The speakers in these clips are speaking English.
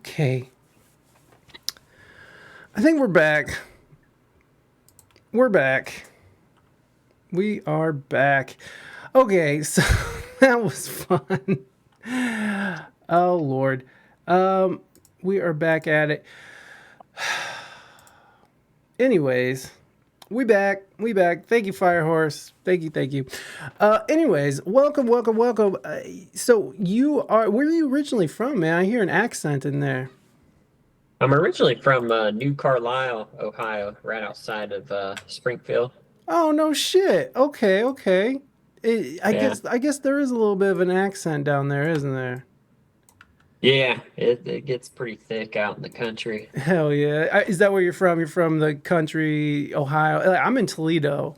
Okay. I think we're back. We're back. We are back. Okay, so that was fun. Oh Lord. We are back at it. Anyways, we back. We back. Thank you, Firehorse. Thank you. Thank you. Anyways, welcome. So you are, where are you originally from, man? I hear an accent in there. I'm originally from New Carlisle, Ohio, right outside of Springfield. Oh no shit. Okay. I Yeah, guess there is a little bit of an accent down there, isn't there? yeah, it gets pretty thick out in the country. Hell yeah. Is that where you're from? You're from the country, Ohio. I'm in Toledo.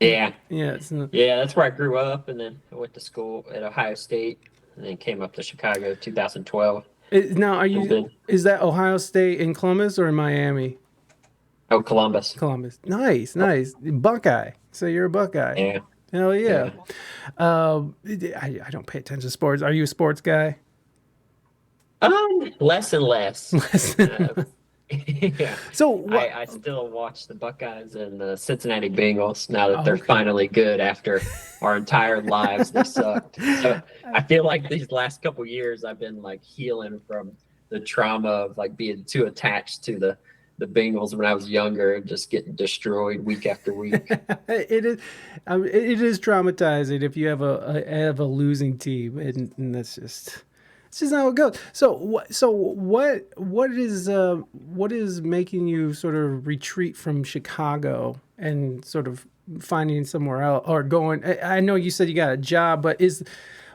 Yeah, Yeah. It's in yeah, that's where I grew up, and then I went to school at Ohio State, and then came up to Chicago 2012, now, and then is that Ohio State in Columbus or in Miami? oh, Columbus. Columbus. Nice. Buckeye. So you're a Buckeye. Yeah, Hell yeah. yeah. I don't pay attention to sports. Are you a sports guy? Less and less. Uh, Listen. yeah, So what? I still watch the Buckeyes and the Cincinnati Bengals now that Oh, they're okay. finally good after our entire lives they sucked. So I feel like these last couple years I've been like healing from the trauma of like being too attached to the Bengals when I was younger and just getting destroyed week after week. It is, it is traumatizing if you have have a losing team, and that's just it's just how it goes. What is making you sort of retreat from Chicago and sort of finding somewhere else or going? I know you said you got a job, but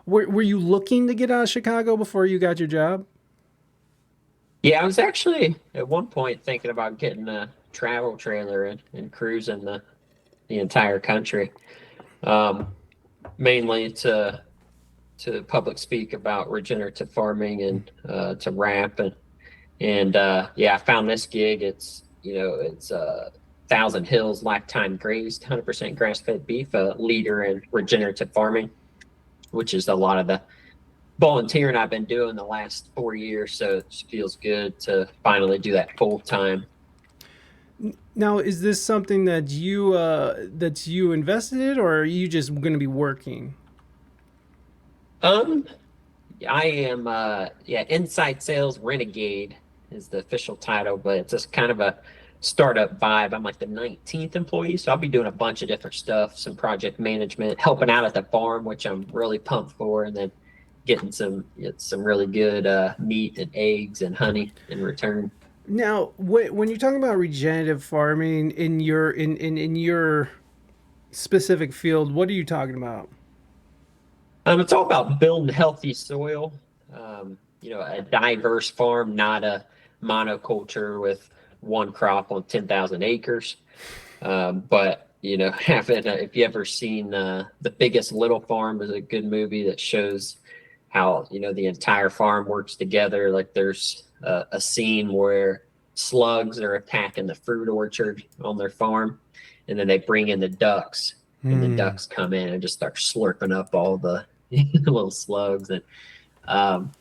were you looking to get out of Chicago before you got your job? Yeah, I was actually at one point thinking about getting a travel trailer and cruising the entire country, um, mainly to public speak about regenerative farming and to rap and yeah, I found this gig. It's Thousand Hills lifetime grazed 100% grass fed beef, a leader in regenerative farming, which is a lot of the volunteering I've been doing the last 4 years. So it just feels good to finally do that full time. Now, is this something that you invested in, or are you just going to be working? Um, I am yeah, inside sales renegade is the official title, but it's just kind of a startup vibe. I'm like the 19th employee, so I'll be doing a bunch of different stuff, some project management, helping out at the farm, which I'm really pumped for, and then getting some really good meat and eggs and honey in return. Now, when you're talking about regenerative farming in your specific field, what are you talking about? It's all about building healthy soil. A diverse farm, not a monoculture with one crop on 10,000 acres. But having if you ever seen The Biggest Little Farm is a good movie that shows how the entire farm works together. Like there's a scene where slugs are attacking the fruit orchard on their farm, and then they bring in the ducks, and the Hmm. ducks come in and just start slurping up all the little slugs. And um,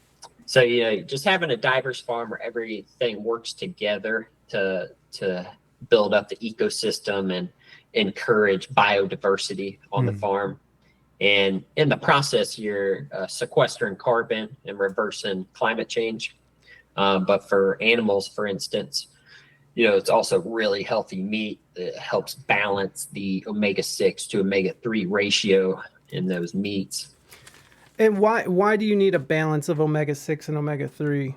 so just having a diverse farm where everything works together to build up the ecosystem and encourage biodiversity on the Hmm. farm. And in the process, you're sequestering carbon and reversing climate change. But for animals, for instance, it's also really healthy meat that helps balance the omega 6 to omega 3 ratio in those meats. And why do you need a balance of omega 6 and omega 3?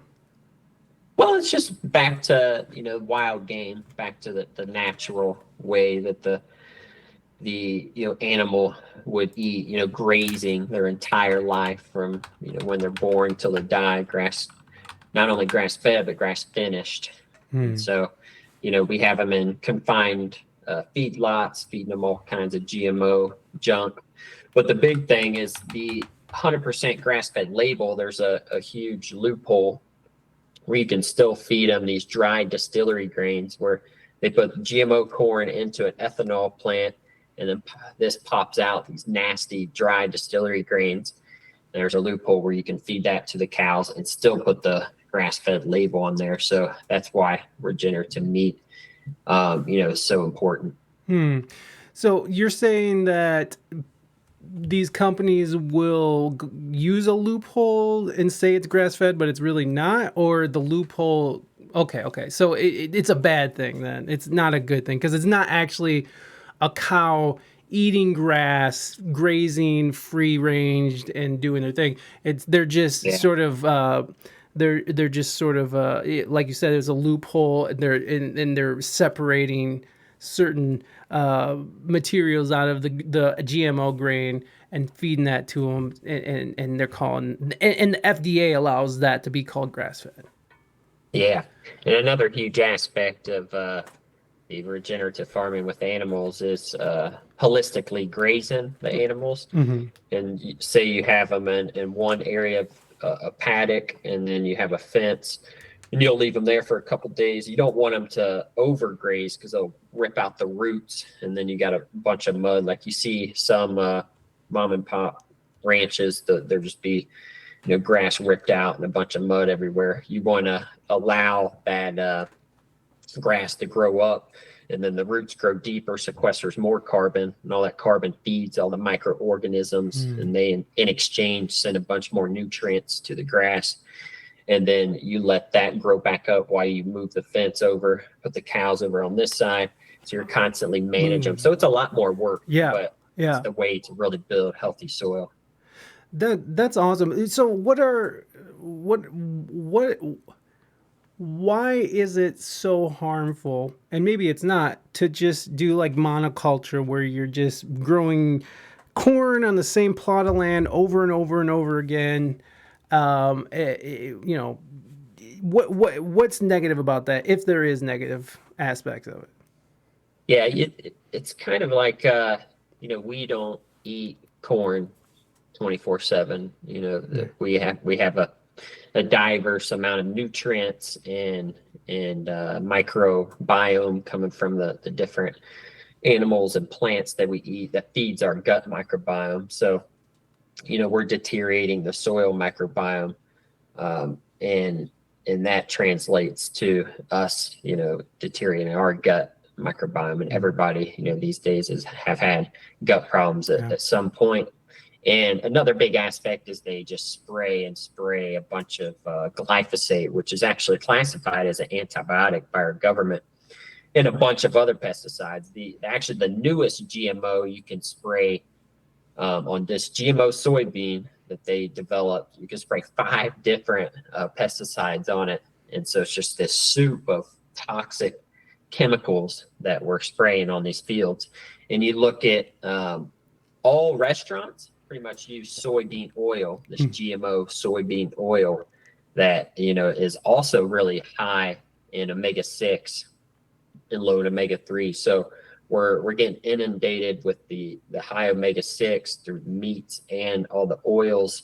Well, it's just back to wild game, back to the natural way that the animal would eat, grazing their entire life from when they're born till they die, grass, not only grass fed but grass finished. And Hmm. so we have them in confined feedlots, feeding them all kinds of GMO junk. But the big thing is the 100% grass fed label. There's a huge loophole where you can still feed them these dry distillery grains where they put GMO corn into an ethanol plant, and then this pops out these nasty dry distillery grains. There's a loophole where you can feed that to the cows and still put the grass-fed label on there. So that's why regenerative meat, is so important. So you're saying that these companies will use a loophole and say it's grass fed, but it's really not, or the loophole. Okay. So it's a bad thing then. It's not a good thing because it's not actually a cow eating grass, grazing, free ranged, and doing their thing. They're just Yeah. sort of. They're just sort of like you said, there's a loophole. And they're separating certain materials out of the GMO grain and feeding that to them, and they're calling and the FDA allows that to be called grass fed. Yeah. And another huge aspect of the regenerative farming with animals is holistically grazing the animals. And say you have them in one area of a paddock, and then you have a fence, and you'll leave them there for a couple days. You don't want them to overgraze because they'll rip out the roots, and then you got a bunch of mud. Like you see some mom and pop ranches, there just be grass ripped out and a bunch of mud everywhere. You want to allow that grass to grow up, and then the roots grow deeper, sequesters more carbon, and all that carbon feeds all the microorganisms, and they in exchange send a bunch more nutrients to the grass. And then you let that grow back up while you move the fence over, put the cows over on this side, so you're constantly managing them. So it's a lot more work, but it's the way to really build healthy soil. That's awesome. So why is it so harmful, and maybe it's not, to just do like monoculture where you're just growing corn on the same plot of land over and over and over again? What's negative about that, if there is negative aspects of it? Yeah, it's kind of like we don't eat corn 24/7. We have a diverse amount of nutrients and microbiome coming from the different animals and plants that we eat that feeds our gut microbiome. So, we're deteriorating the soil microbiome, and that translates to us, deteriorating our gut microbiome. And everybody, these days have had gut problems at some point. And another big aspect is they just spray a bunch of glyphosate, which is actually classified as an antibiotic by our government, and a bunch of other pesticides. The newest GMO you can spray on this GMO soybean that they developed, you can spray 5 different pesticides on it. And so it's just this soup of toxic chemicals that we're spraying on these fields. And you look at all restaurants pretty much use soybean oil, this GMO soybean oil that, is also really high in omega-6 and low in omega-3. So we're getting inundated with the high omega-6 through meats and all the oils,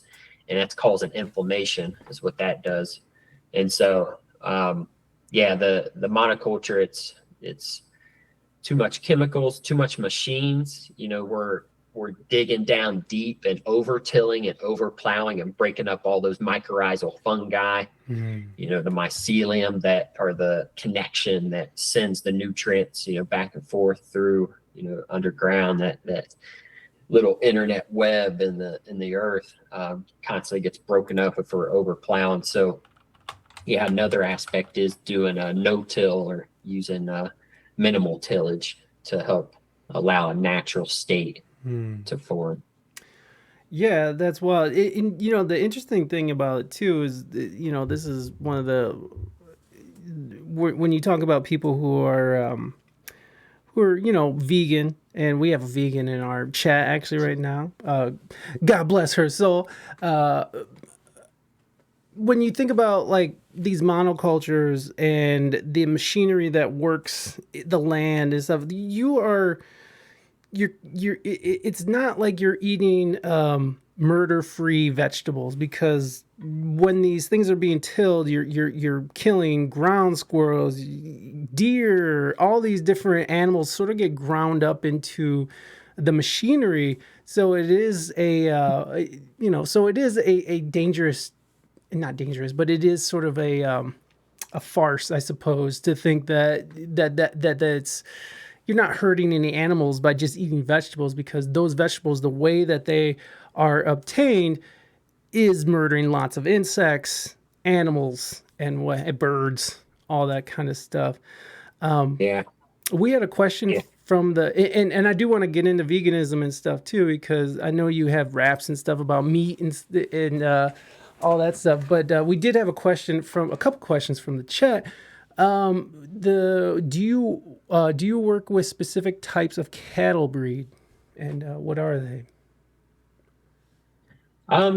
and that's causing inflammation is what that does. And so the monoculture, it's too much chemicals, too much machines. We're digging down deep and over tilling and over plowing and breaking up all those mycorrhizal fungi, the mycelium that are the connection that sends the nutrients, back and forth through, underground, that little internet web in the earth constantly gets broken up if we're over plowing. So another aspect is doing a no-till or using minimal tillage to help allow a natural state to form. Yeah, that's wild. The interesting thing about it too is, this is one of the, when you talk about people who are vegan, and we have a vegan in our chat actually right now. God bless her soul. When you think about like these monocultures and the machinery that works the land and stuff, it's not like you're eating murder-free vegetables, because when these things are being tilled, you're killing ground squirrels, deer, all these different animals sort of get ground up into the machinery. So it is a dangerous not dangerous, but it is sort of a farce, I suppose, to think that it's you're not hurting any animals by just eating vegetables, because those vegetables, the way that they are obtained, is murdering lots of insects, animals, and birds, all that kind of stuff. Yeah. We had a question Yeah. from and I do want to get into veganism and stuff too, because I know you have raps and stuff about meat and all that stuff. But we did have a couple questions from the chat. Do you work with specific types of cattle breed, and what are they?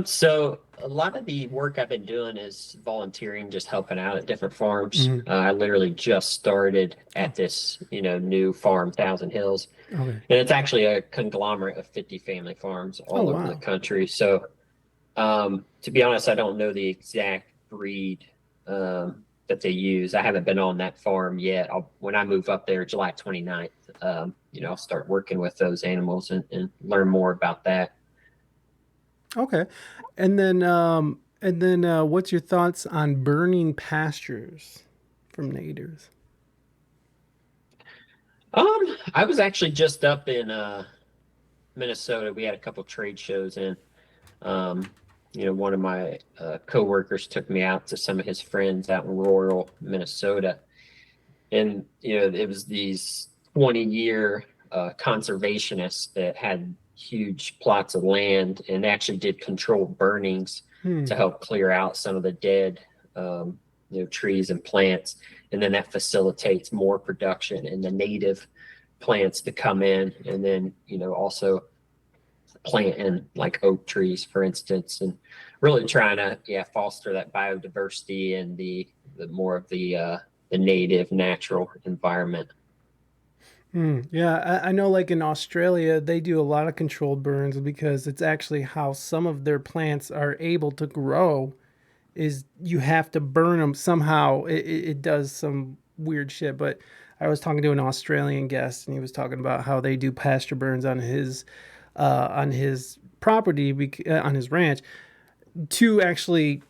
So a lot of the work I've been doing is volunteering, just helping out at different farms. Mm-hmm. I literally just started at this, new farm, Thousand Hills, Okay. and it's actually a conglomerate of 50 family farms Oh all over the wow. country. So, to be honest, I don't know the exact breed that they use. I haven't been on that farm yet. When I move up there, July 29th, I'll start working with those animals and learn more about that. Okay. And then what's your thoughts on burning pastures from natives? I was actually just up in Minnesota. We had a couple trade shows in. Um, one of my coworkers took me out to some of his friends out in rural Minnesota, and it was these 20-year conservationists that had huge plots of land and actually did controlled burnings Hmm. to help clear out some of the dead trees and plants, and then that facilitates more production and the native plants to come in, and then also planting like oak trees, for instance, and really trying to foster that biodiversity and the more of the native natural environment. Yeah, I know like in Australia, they do a lot of controlled burns because it's actually how some of their plants are able to grow, is you have to burn them somehow. It does some weird shit. But I was talking to an Australian guest, and he was talking about how they do pasture burns on his property, on his ranch, to actually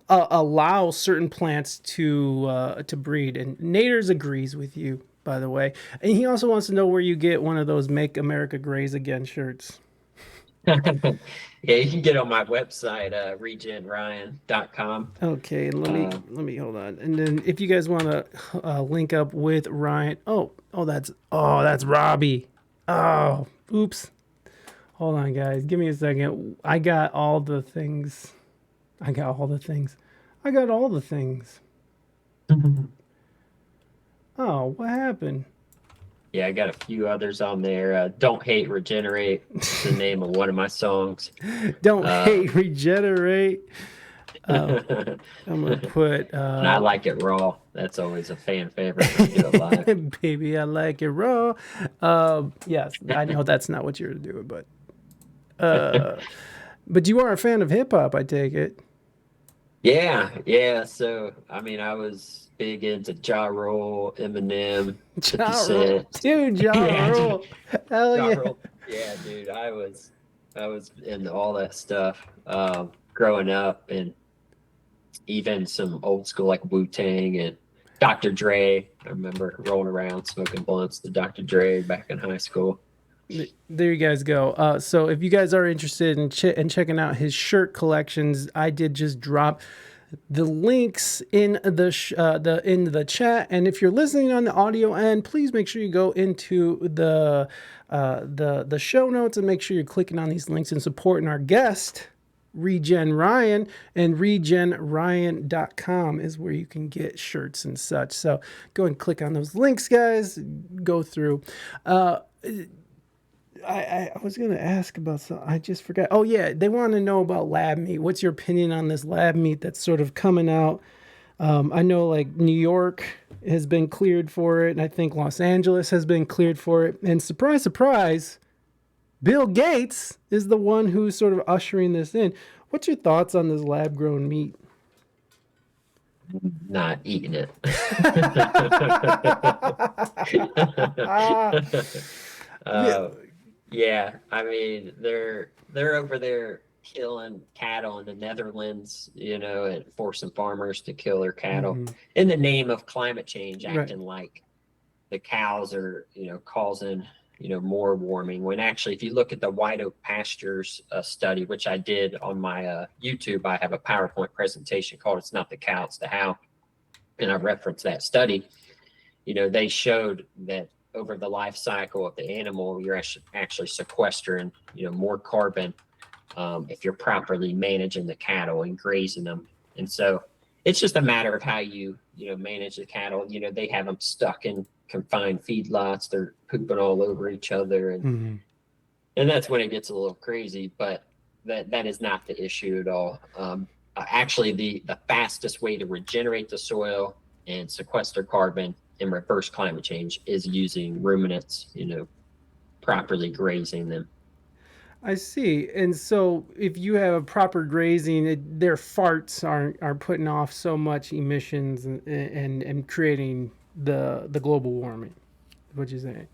allow certain plants to breed. And Naders agrees with you, by the way. And he also wants to know where you get one of those "Make America Graze Again" shirts. Yeah, you can get on my website, regenryan.com. Okay, Uh, let me hold on. And then if you guys want to link up with Ryan, that's Robbie. Oh, oops. Hold on, guys. Give me a second. I got all the things. I got all the things. I got all the things. Oh, what happened? yeah, I got a few others on there. Don't Hate, Regenerate. It's the name of one of my songs. Don't Uh, hate, regenerate. I'm gonna put and I Like It Raw. That's always a fan favorite when I do it live. "Baby, I Like It Raw." Yes, I know that's not what you're doing, but you are a fan of hip hop, I take it. Yeah, yeah. So, I mean, I was big into Ja Rule, Eminem, 50 Ja Rule, Cent. dude, Ja Yeah, Rule, hell Ja yeah. Rule. Yeah, dude, I was into all that stuff growing up, and even some old school like Wu-Tang and Dr. Dre. I remember rolling around smoking blunts to Dr. Dre back in high school. There you guys go. So if you guys are interested in checking out his shirt collections, I did just drop the links in the chat. And if you're listening on the audio end, please make sure you go into the show notes and make sure you're clicking on these links and supporting our guest, Regen Ryan. And regenryan.com is where you can get shirts and such. So go and click on those links, guys. Go through. I was going to ask about something. I just forgot. Oh, yeah. They want to know about lab meat. What's your opinion on this lab meat that's sort of coming out? I know like New York has been cleared for it, and I think Los Angeles has been cleared for it. And surprise, surprise, Bill Gates is the one who's sort of ushering this in. What's your thoughts on this lab grown meat? Not eating it. Yeah. uh, yeah, I mean they're over there killing cattle in the Netherlands, and forcing farmers to kill their cattle Mm-hmm. in the name of climate change, Right. acting like the cows are, causing, more warming. When actually, if you look at the white oak pastures study, which I did on my YouTube, I have a PowerPoint presentation called "It's Not the Cow, It's the How," and I referenced that study. They showed that over the life cycle of the animal, you're actually sequestering, more carbon if you're properly managing the cattle and grazing them. And so it's just a matter of how you manage the cattle. They have them stuck in confined feedlots. They're pooping all over each other, and Mm-hmm. and that's when it gets a little crazy. But that is not the issue at all. Actually, the fastest way to regenerate the soil and sequester carbon and reverse climate change is using ruminants. Properly grazing them. I see. And so if you have a proper grazing, their farts are putting off so much emissions and creating the global warming. What you saying?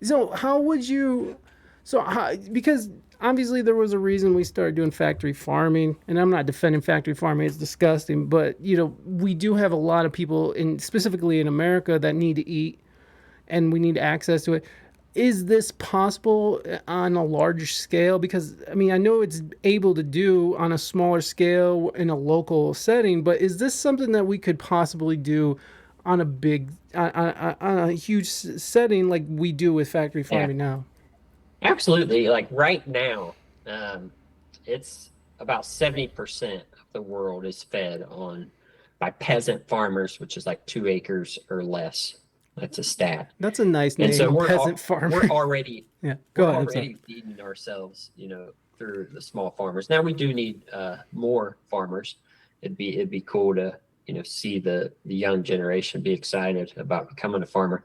So how would you? So how, because obviously there was a reason we started doing factory farming, and I'm not defending factory farming; it's disgusting. But we do have a lot of people, specifically in America, that need to eat, and we need access to it. Is this possible on a large scale? Because I mean, I know it's able to do on a smaller scale in a local setting, but is this something that we could possibly do on a big, on a huge setting like we do with factory Yeah, farming now? absolutely. Like right now, um, it's about 70% of the world is fed on by peasant farmers, which is like 2 acres or less. That's a stat. That's a nice And so name, peasant we're farmer. already Yeah, go we're ahead. I'm sorry. already feeding ourselves, through the small farmers. Now we do need more farmers. It'd be cool to see the young generation be excited about becoming a farmer.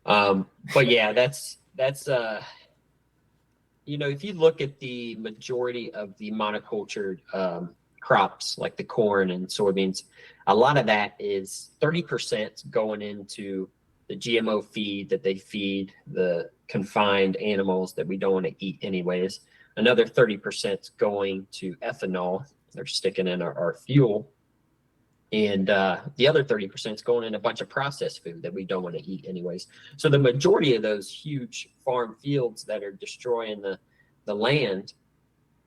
But yeah, that's if you look at the majority of the monocultured crops like the corn and soybeans, a lot of that is 30% going into the GMO feed that they feed the confined animals that we don't want to eat anyways. Another 30% going to ethanol. They're sticking in our fuel. And the other 30% is going in a bunch of processed food that we don't want to eat anyways. So the majority of those huge farm fields that are destroying the land,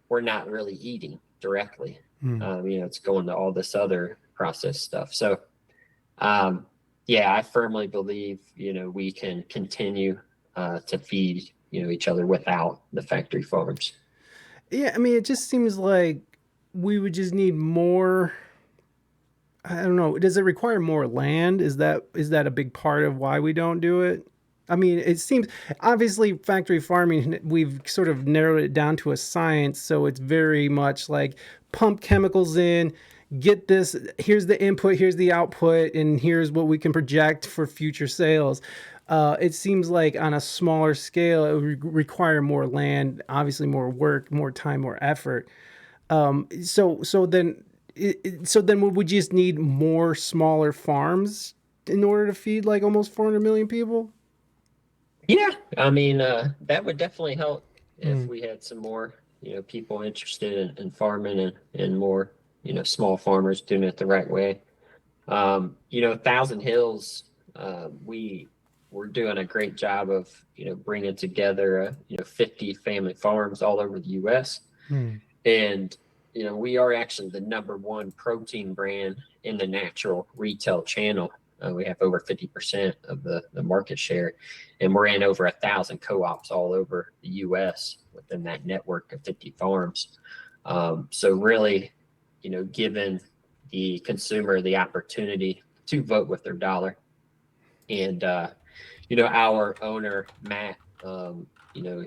we're not really eating directly. Hmm. It's going to all this other processed stuff. So um, yeah, I firmly believe we can continue to feed each other without the factory farms. Yeah, I mean, it just seems like we would just need more. I don't know. Does it require more land? Is that a big part of why we don't do it? I mean, it seems obviously factory farming, we've sort of narrowed it down to a science, so it's very much like pump chemicals in, get this, here's the input, here's the output, and here's what we can project for future sales. It seems like on a smaller scale, it would require more land, obviously more work, more time, more effort. So then would we just need more smaller farms in order to feed like almost 400 million people? Yeah, I mean, that would definitely help if Mm. we had some more, people interested in farming and more, small farmers doing it the right way. Thousand Hills, we're doing a great job of, bringing together, 50 family farms all over the U.S. Mm. And, we are actually the number one protein brand in the natural retail channel. We have over 50% of the market share, and we're in over 1,000 co-ops all over the U.S. within that network of 50 farms. So really, giving the consumer the opportunity to vote with their dollar. And, our owner, Matt,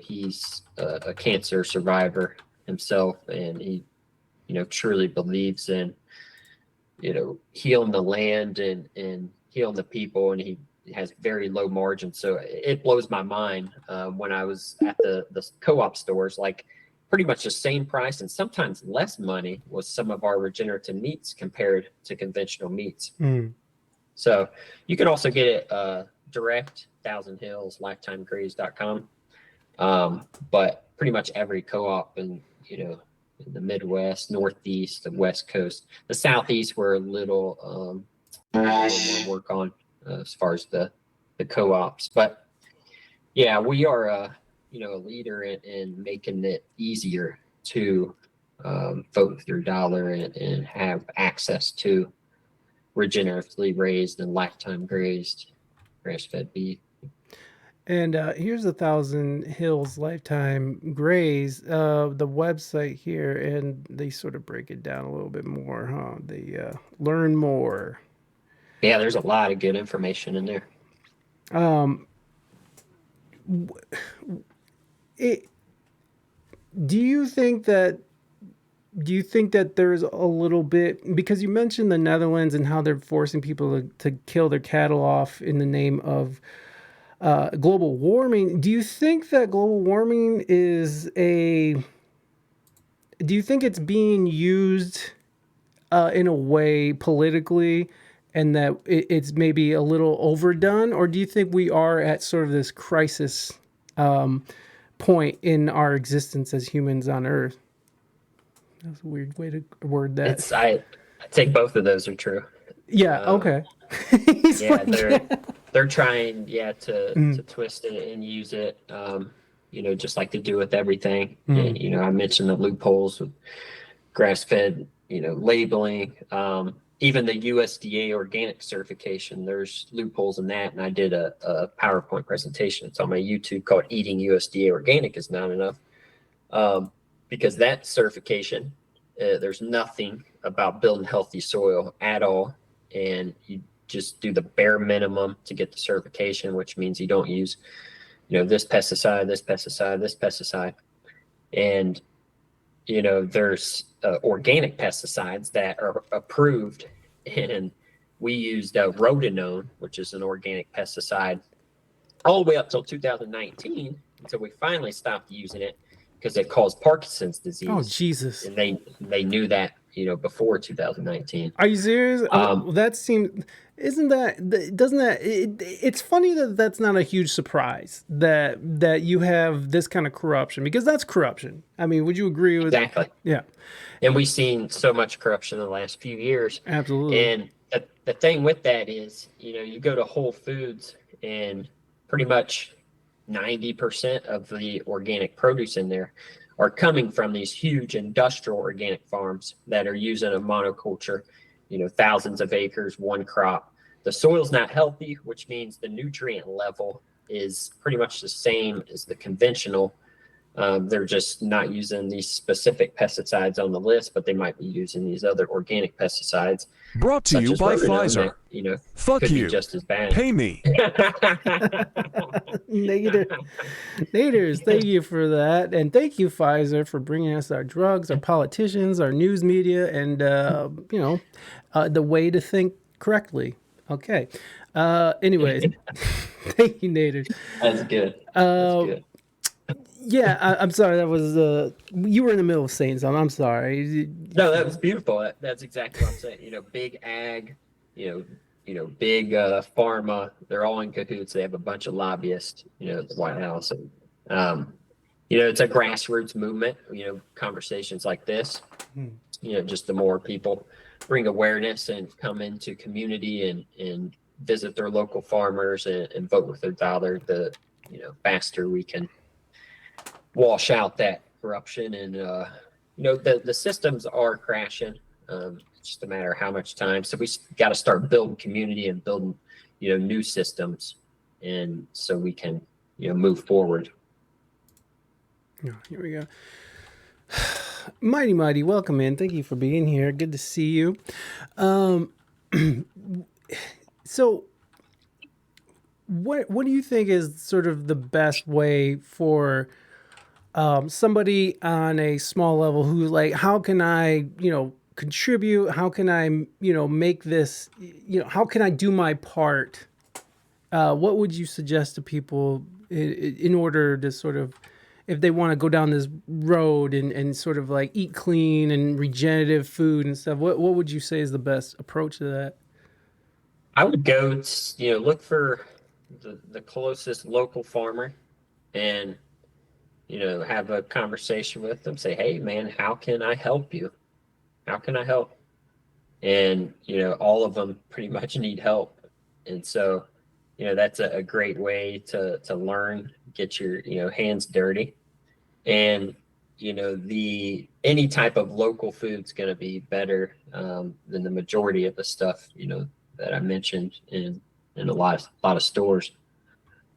he's a cancer survivor himself, and he truly believes in healing the land and healing the people, and he has very low margins. So it blows my mind when I was at the co-op stores, like pretty much the same price and sometimes less money was some of our regenerative meats compared to conventional meats. Mm. So you can also get it direct, Thousand Hills, lifetimegraze.com. But pretty much every co-op and in the Midwest, Northeast, the West Coast. The Southeast were a little more work on as far as the co-ops. But yeah, we are a leader in making it easier to vote with your dollar and have access to regeneratively raised and lifetime grazed grass-fed beef. And here's a Thousand Hills Lifetime Graze, the website here, and they sort of break it down a little bit more, huh? They learn more. Yeah, there's a lot of good information in there. Um, it, do you think that there's a little bit, because you mentioned the Netherlands and how they're forcing people to kill their cattle off in the name of global warming? Do you think that global warming do you think it's being used in a way politically, and that it's maybe a little overdone? Or do you think we are at sort of this crisis point in our existence as humans on Earth? That's a weird way to word that. I think both of those are true. Yeah. Okay. Yeah, like, they're trying, to Mm, twist it and use it, just like they do with everything. mm. And, I mentioned the loopholes with grass-fed, labeling, even the USDA organic certification. There's loopholes in that, and I did a PowerPoint presentation. It's on my YouTube called "Eating USDA Organic is Not Enough," because that certification, there's nothing about building healthy soil at all, and you just do the bare minimum to get the certification, which means you don't use, this pesticide, this pesticide, this pesticide. And, there's organic pesticides that are approved, and we used rotenone, which is an organic pesticide, all the way up till 2019, until we finally stopped using it because it caused Parkinson's Oh disease, Jesus! and they knew that, before 2019. Are you serious? Um, That seems. Isn't that? Doesn't that? It's funny that that's not a huge surprise that you have this kind of corruption, because that's corruption. I mean, would you agree with? exactly. Yeah, And we've seen so much corruption in the last few years. absolutely. And the thing with that is, you go to Whole Foods, and pretty much 90% of the organic produce in there are coming from these huge industrial organic farms that are using a monoculture, thousands of acres, one crop. The soil's not healthy, which means the nutrient level is pretty much the same as the conventional. They're just not using these specific pesticides on the list, but they might be using these other organic pesticides, Brought to such you as by rotenone, Pfizer. that Fuck could be you. just as bad. Pay me. Naders, thank you for that, and thank you, Pfizer, for bringing us our drugs, our politicians, our news media, and the way to think correctly. Okay. Anyways, thank you, Naders. That's good. That's Uh, good. yeah, I'm sorry. That was you were in the middle of saying something. I'm sorry. No, that was beautiful. That's exactly what I'm saying. Big ag, big pharma. They're all in cahoots. They have a bunch of lobbyists, at the White House, and it's a grassroots movement. Conversations like this, Hmm. just the more people bring awareness and come into community and visit their local farmers and vote with their dollar, the faster we can wash out that corruption. And the systems are crashing. It's just a matter of how much time. So we got to start building community and building new systems, and so we can move forward. Yeah, here we go. Mighty, welcome in. Thank you for being here. Good to see you. So, what do you think is sort of the best way for somebody on a small level who's like, how can I, contribute? How can I, make this, how can I do my part? What would you suggest to people in order to sort of, if they want to go down this road and sort of like eat clean and regenerative food and stuff? What would you say is the best approach to that? I would go, look for the closest local farmer, and have a conversation with them, say, hey man, how can I help you? How can I help? And all of them pretty much need help. And so that's a great way to learn, get your hands dirty. And the any type of local food's going to be better than the majority of the stuff that I mentioned in a lot of stores.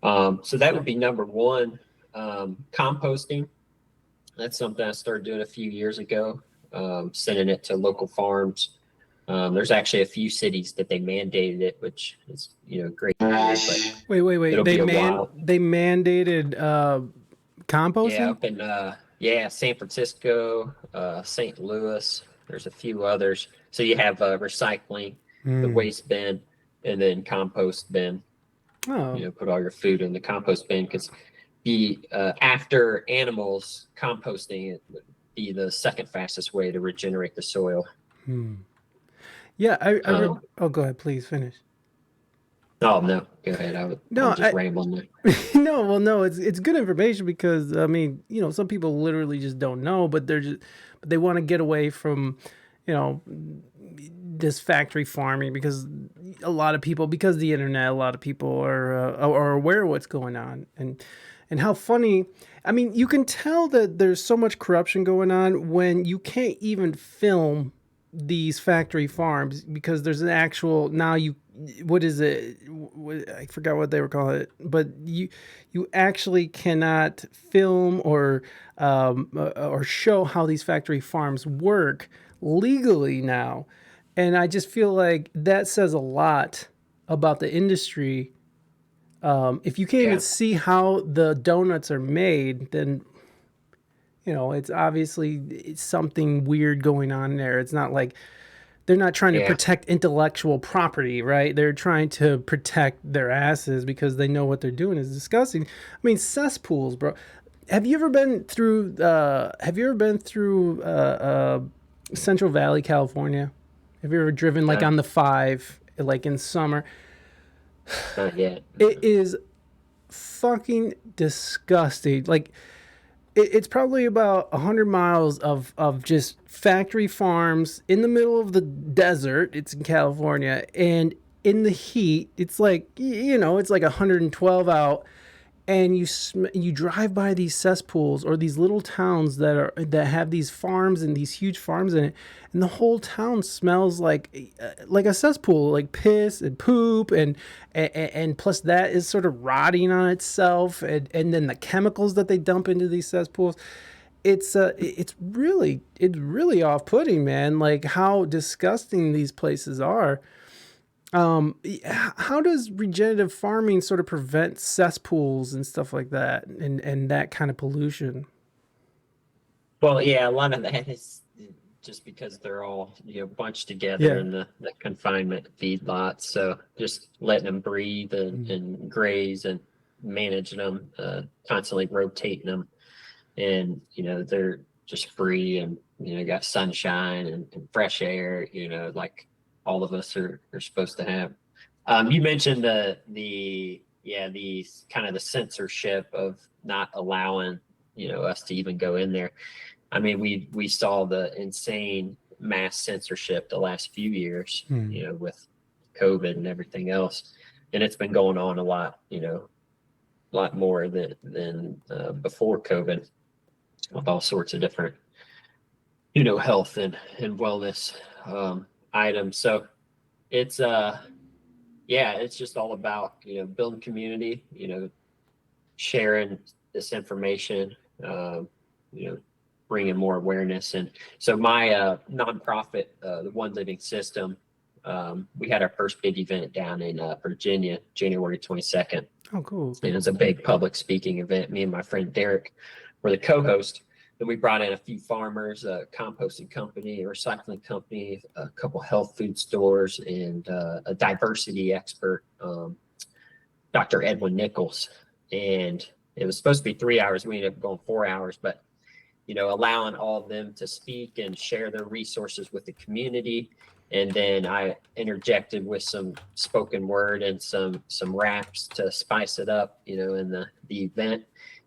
So that would be number one. Composting, that's something I started doing a few years ago, sending it to local farms. There's actually a few cities that they mandated it, which is great to hear, but Wait. it'll be a while. They mandated Yeah, composting? up in San Francisco, St. Louis. There's a few others. So you have recycling, the Hmm. waste bin, and then compost bin. Oh. Put all your food in the compost bin, because after animals, composting it would be the second fastest way to regenerate the soil. Hmm. Yeah, I read. Um, Oh, go ahead, please finish. oh no, go ahead. I'm No, just rambling there. no, well, no, it's good information because I mean, some people literally just don't know, but but they want to get away from, you know, this factory farming because a lot of people, because the internet, a lot of people are aware of what's going on and how funny. I mean, you can tell that there's so much corruption going on when you can't even film these factory farms because there's an actual now you what is it I forgot what they were calling it, but you actually cannot film or show how these factory farms work legally now, and I just feel like that says a lot about the industry. If you can't even Yeah, see how the donuts are made, then it's obviously it's something weird going on there. It's not like they're not trying to yeah. protect intellectual property, right? They're trying to protect their asses because they know what they're doing is disgusting. I mean, cesspools, bro. Have you ever been through? Central Valley, California? Have you ever driven like Not on the five, like in summer? not yet. It is fucking disgusting. Like it's probably about 100 miles of just factory farms in the middle of the desert. It's in California, and in the heat it's like it's like 112 out, and you drive by these cesspools or these little towns that have these farms and these huge farms in it, and the whole town smells like a cesspool, like piss and poop, and plus that is sort of rotting on itself, and then the chemicals that they dump into these cesspools. It's really off-putting, man, like how disgusting these places are. How does regenerative farming sort of prevent cesspools and stuff like that, and that kind of pollution? Well, yeah, a lot of that is just because they're all bunched together Yeah. in the confinement feedlots. So just letting them breathe and graze and managing them, constantly rotating them, and they're just free and got sunshine and fresh air. Like all of us are supposed to have. You mentioned the kind of the censorship of not allowing us to even go in there. I mean, we saw the insane mass censorship the last few years, Hmm. with COVID and everything else, and it's been going on a lot more than before COVID, with all sorts of different health and wellness items. So it's yeah, it's just all about building community, sharing this information, you know, bringing more awareness. And so my nonprofit, the One Living System, we had our first big event down in Virginia, January 22nd. Oh, cool. It was a big public speaking event. Me and my friend Derek were the co-host. Then we brought in a few farmers, a composting company, a recycling company, a couple health food stores, and a diversity expert, Dr. Edwin Nichols. And it was supposed to be 3 hours. We ended up going 4 hours, but allowing all of them to speak and share their resources with the community. And then I interjected with some spoken word and some raps to spice it up, in the event.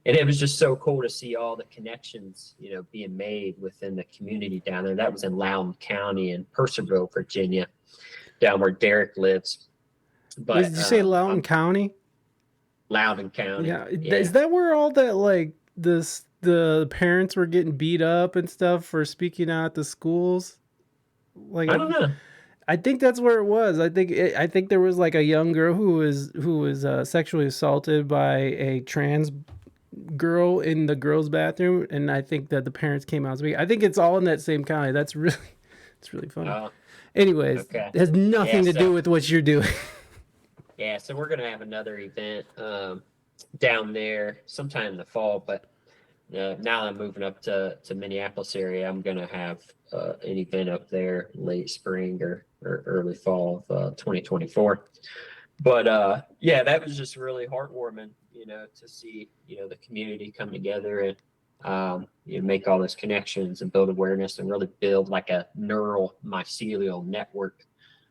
And it was just so cool to see all the connections, being made within the community down there. That was in Loudoun County in Purcellville, Virginia, down where Derek lives. Did But you say Loudoun I'm County? Loudoun County. Yeah. Yeah. Is that where all that like the parents were getting beat up and stuff for speaking out at the schools? Like I don't know. I think that's where it was. I think there was like a young girl who was sexually assaulted by a trans girl in the girls' bathroom, and I think that the parents came out speaking. I think it's all in that same county. That's really it's really funny. Oh, Anyways, okay. it has Yeah. nothing to do So, with what you're doing. yeah. So we're going to have another event down there sometime in the fall. But now I'm moving up to Minneapolis area. I'm going to have an event up there late spring or early fall of 2024. But yeah, that was just really heartwarming, to see, the community come together and make all those connections and build awareness and really build like a neural mycelial network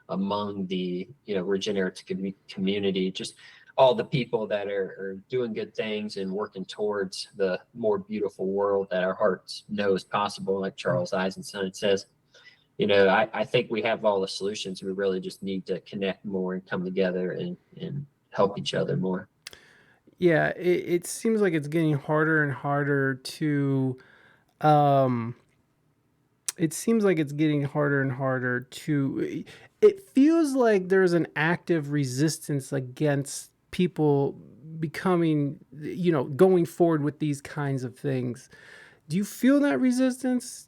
among the, regenerative community. Just all the people that are doing good things and working towards the more beautiful world that our hearts know is possible, like Charles Eisenstein says. I think we have all the solutions. We really just need to connect more and come together and help each other more. Yeah, it seems like it's getting harder and harder to um it seems like it's getting harder and harder to it feels like there's an active resistance against people becoming, going forward with these kinds of things. Do you feel that resistance?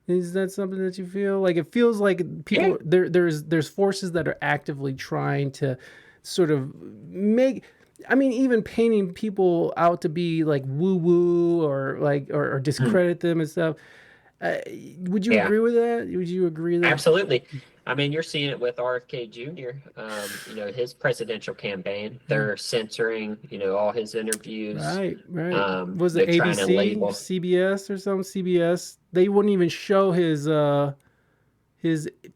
Is that something that you feel? Like it feels like Yeah, people there's forces that are actively trying to sort of make, I mean, even painting people out to be like woo woo or like or discredit them and stuff. Uh, would you yeah, agree with that? Would you agree that? absolutely. I mean, you're seeing it with RFK Jr. His presidential campaign. Yeah. They're censoring, all his interviews. Right, right. Was it They're trying to ABC, label. CBS or something? CBS. They wouldn't even show his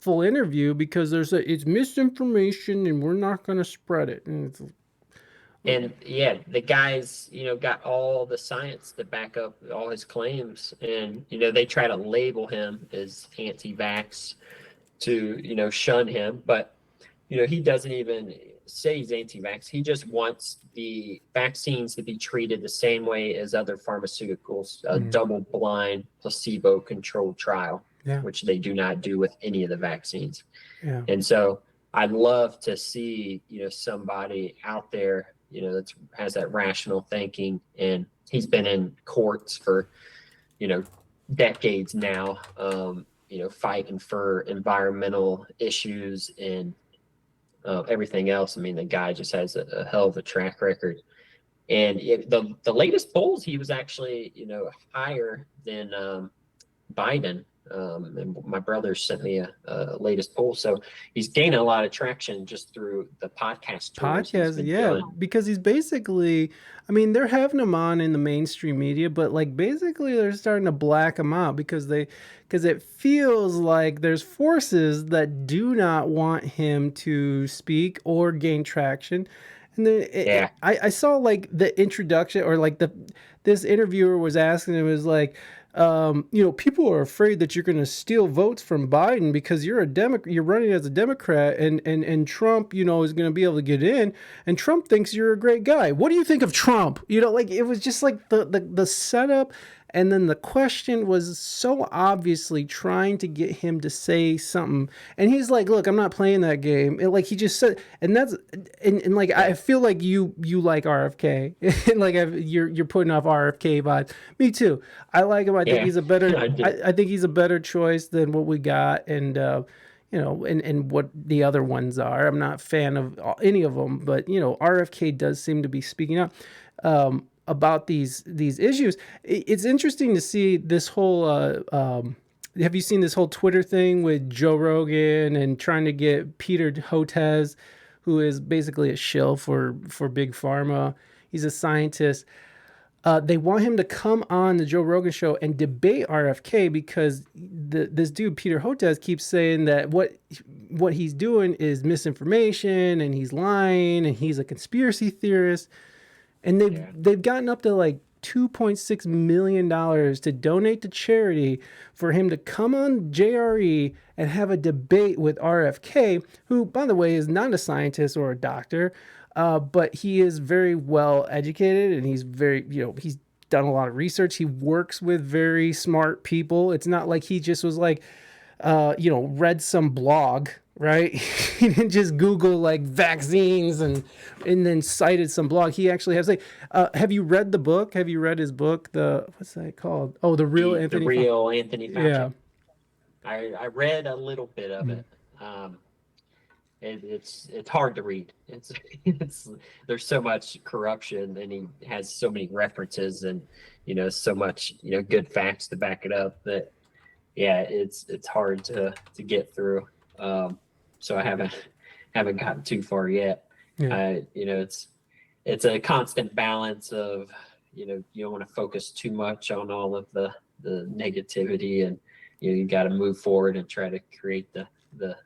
full interview because it's misinformation and we're not going to spread it. And it's, And yeah, the guy's, got all the science to back up all his claims. And, they try to label him as anti-vax to, shun him. But, he doesn't even say he's anti-vax. He just wants the vaccines to be treated the same way as other pharmaceuticals, a double-blind, placebo-controlled trial, yeah, which they do not do with any of the vaccines. yeah. And so I'd love to see, somebody out there, that has that rational thinking. And he's been in courts for, decades now, fighting for environmental issues and everything else. I mean, the guy just has a hell of a track record. And the latest polls, he was actually, higher than Biden. And my brother sent me a latest poll. So he's gaining a lot of traction just through the podcast tours he's Podcast, been yeah, doing. because he's basically, I mean, they're having him on in the mainstream media, but like basically they're starting to black him out because it feels like there's forces that do not want him to speak or gain traction. And then Yeah. I saw like the introduction or like this interviewer was asking him, was like, people are afraid that you're going to steal votes from Biden because you're you're running as a Democrat, and Trump, is going to be able to get in, and Trump thinks you're a great guy. What do you think of Trump? Like it was just like the setup. And then the question was so obviously trying to get him to say something. And he's like, look, I'm not playing that game. And like he just said, and that's, and like, I feel like you like RFK. And like you're putting off RFK vibes. Me too. I like him. I think he's a better, I think he's a better choice than what we got. And, and what the other ones are. I'm not a fan of any of them, but, RFK does seem to be speaking up. About these issues. It's interesting to see this whole. Have you seen this whole Twitter thing with Joe Rogan and trying to get Peter Hotez, who is basically a shill for big pharma? He's a scientist. They want him to come on the Joe Rogan show and debate RFK because this dude Peter Hotez keeps saying that what he's doing is misinformation and he's lying and he's a conspiracy theorist. and Yeah. they've gotten up to like $2.6 million to donate to charity for him to come on JRE and have a debate with RFK, who, by the way, is not a scientist or a doctor, but he is very well educated, and he's very, he's done a lot of research. He works with very smart people. It's not like he just was like, read some blog, right? He didn't just Google like vaccines and then cited some blog. He actually has like, have you read the book? Have you read his book? What's that called? Oh, The Real The Anthony Fauci. real Anthony Yeah. Fauci. I read a little bit of it. Um, it's hard to read. It's there's so much corruption, and he has so many references, and so much good facts to back it up that yeah, it's hard to get through. So I haven't gotten too far yet. Yeah. It's a constant balance of you don't want to focus too much on all of the negativity, and you got to move forward and try to create the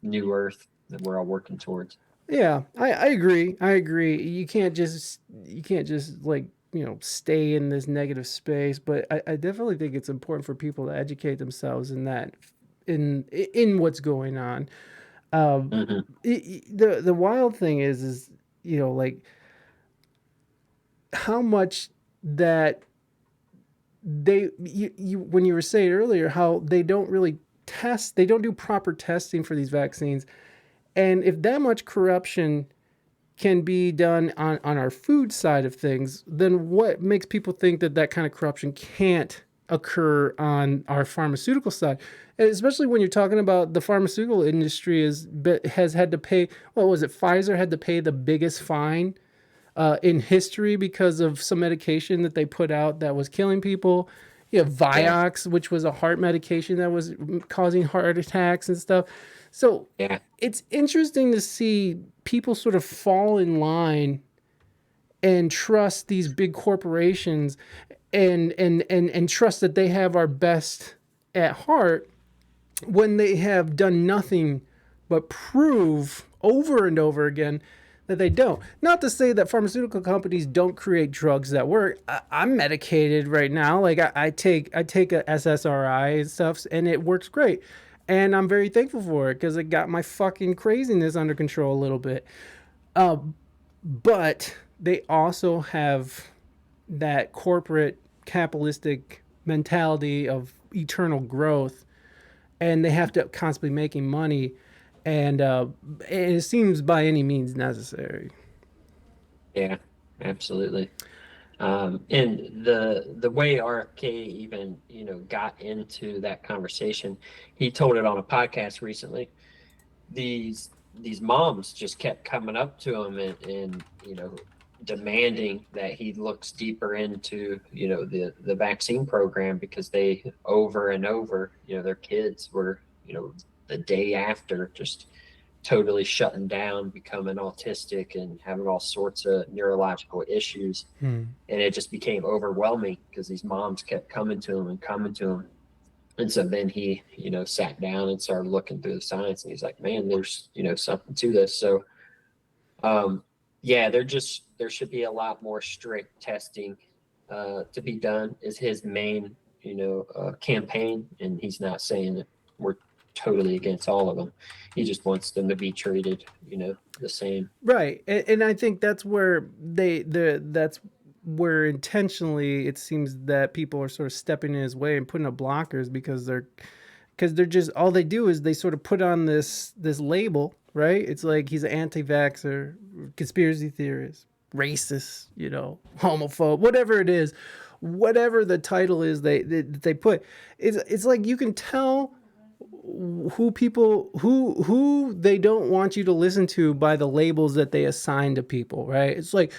new earth that we're all working towards. Yeah, I agree. I agree. You can't just like, stay in this negative space, but I definitely think it's important for people to educate themselves in that, in what's going on. Hmm. The wild thing is like how much that you when you were saying earlier how they don't really test, they don't do proper testing for these vaccines, and if that much corruption can be done on our food side of things, then what makes people think that that kind of corruption can't occur on our pharmaceutical side? And especially when you're talking about the pharmaceutical industry has had to pay, what was it, Pfizer had to pay the biggest fine in history because of some medication that they put out that was killing people. You have Yeah, Vioxx, which was a heart medication that was causing heart attacks and stuff. So yeah, it's interesting to see people sort of fall in line and trust these big corporations, and trust that they have our best at heart when they have done nothing but prove over and over again that they don't. Not to say that pharmaceutical companies don't create drugs that work. I'm medicated right now. Like I take a SSRI and stuff, and it works great. And I'm very thankful for it because it got my fucking craziness under control a little bit. But they also have that corporate capitalistic mentality of eternal growth, and they have to constantly making money, and it seems by any means necessary. yeah, absolutely. And the way RFK even got into that conversation, he told it on a podcast recently. These moms just kept coming up to him and demanding that he looks deeper into the vaccine program, because they over and over their kids were the day after just totally shutting down, becoming autistic and having all sorts of neurological issues. And it just became overwhelming because these moms kept coming to him and coming to him. And so then he sat down and started looking through the science, and he's like, man, there's something to this. So um yeah, there should be a lot more strict testing to be done, is his main campaign. And he's not saying that we're totally against all of them. He just wants them to be treated the same. Right, and I think that's where that's where intentionally it seems that people are sort of stepping in his way and putting up blockers because they're just, all they do is they sort of put on this label, right? It's like he's an anti-vaxxer, conspiracy theorist, racist, homophobe, whatever it is, whatever the title is they put. It's like you can tell who they don't want you to listen to by the labels that they assign to people, right? It's like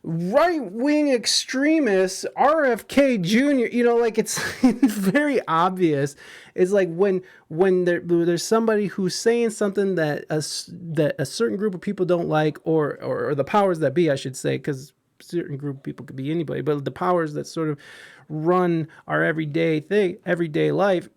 right-wing extremists, RFK Jr., like it's, it's very obvious. It's like when there's somebody who's saying something that a certain group of people don't like, or the powers that be, I should say, because certain group of people could be anybody, but the powers that sort of run our everyday life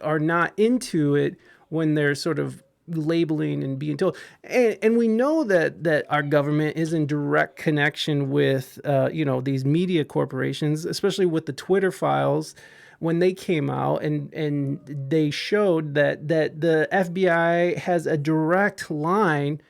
are not into it when they're sort of labeling and being told. And we know that our government is in direct connection with these media corporations, especially with the Twitter files when they came out, and they showed that the FBI has a direct line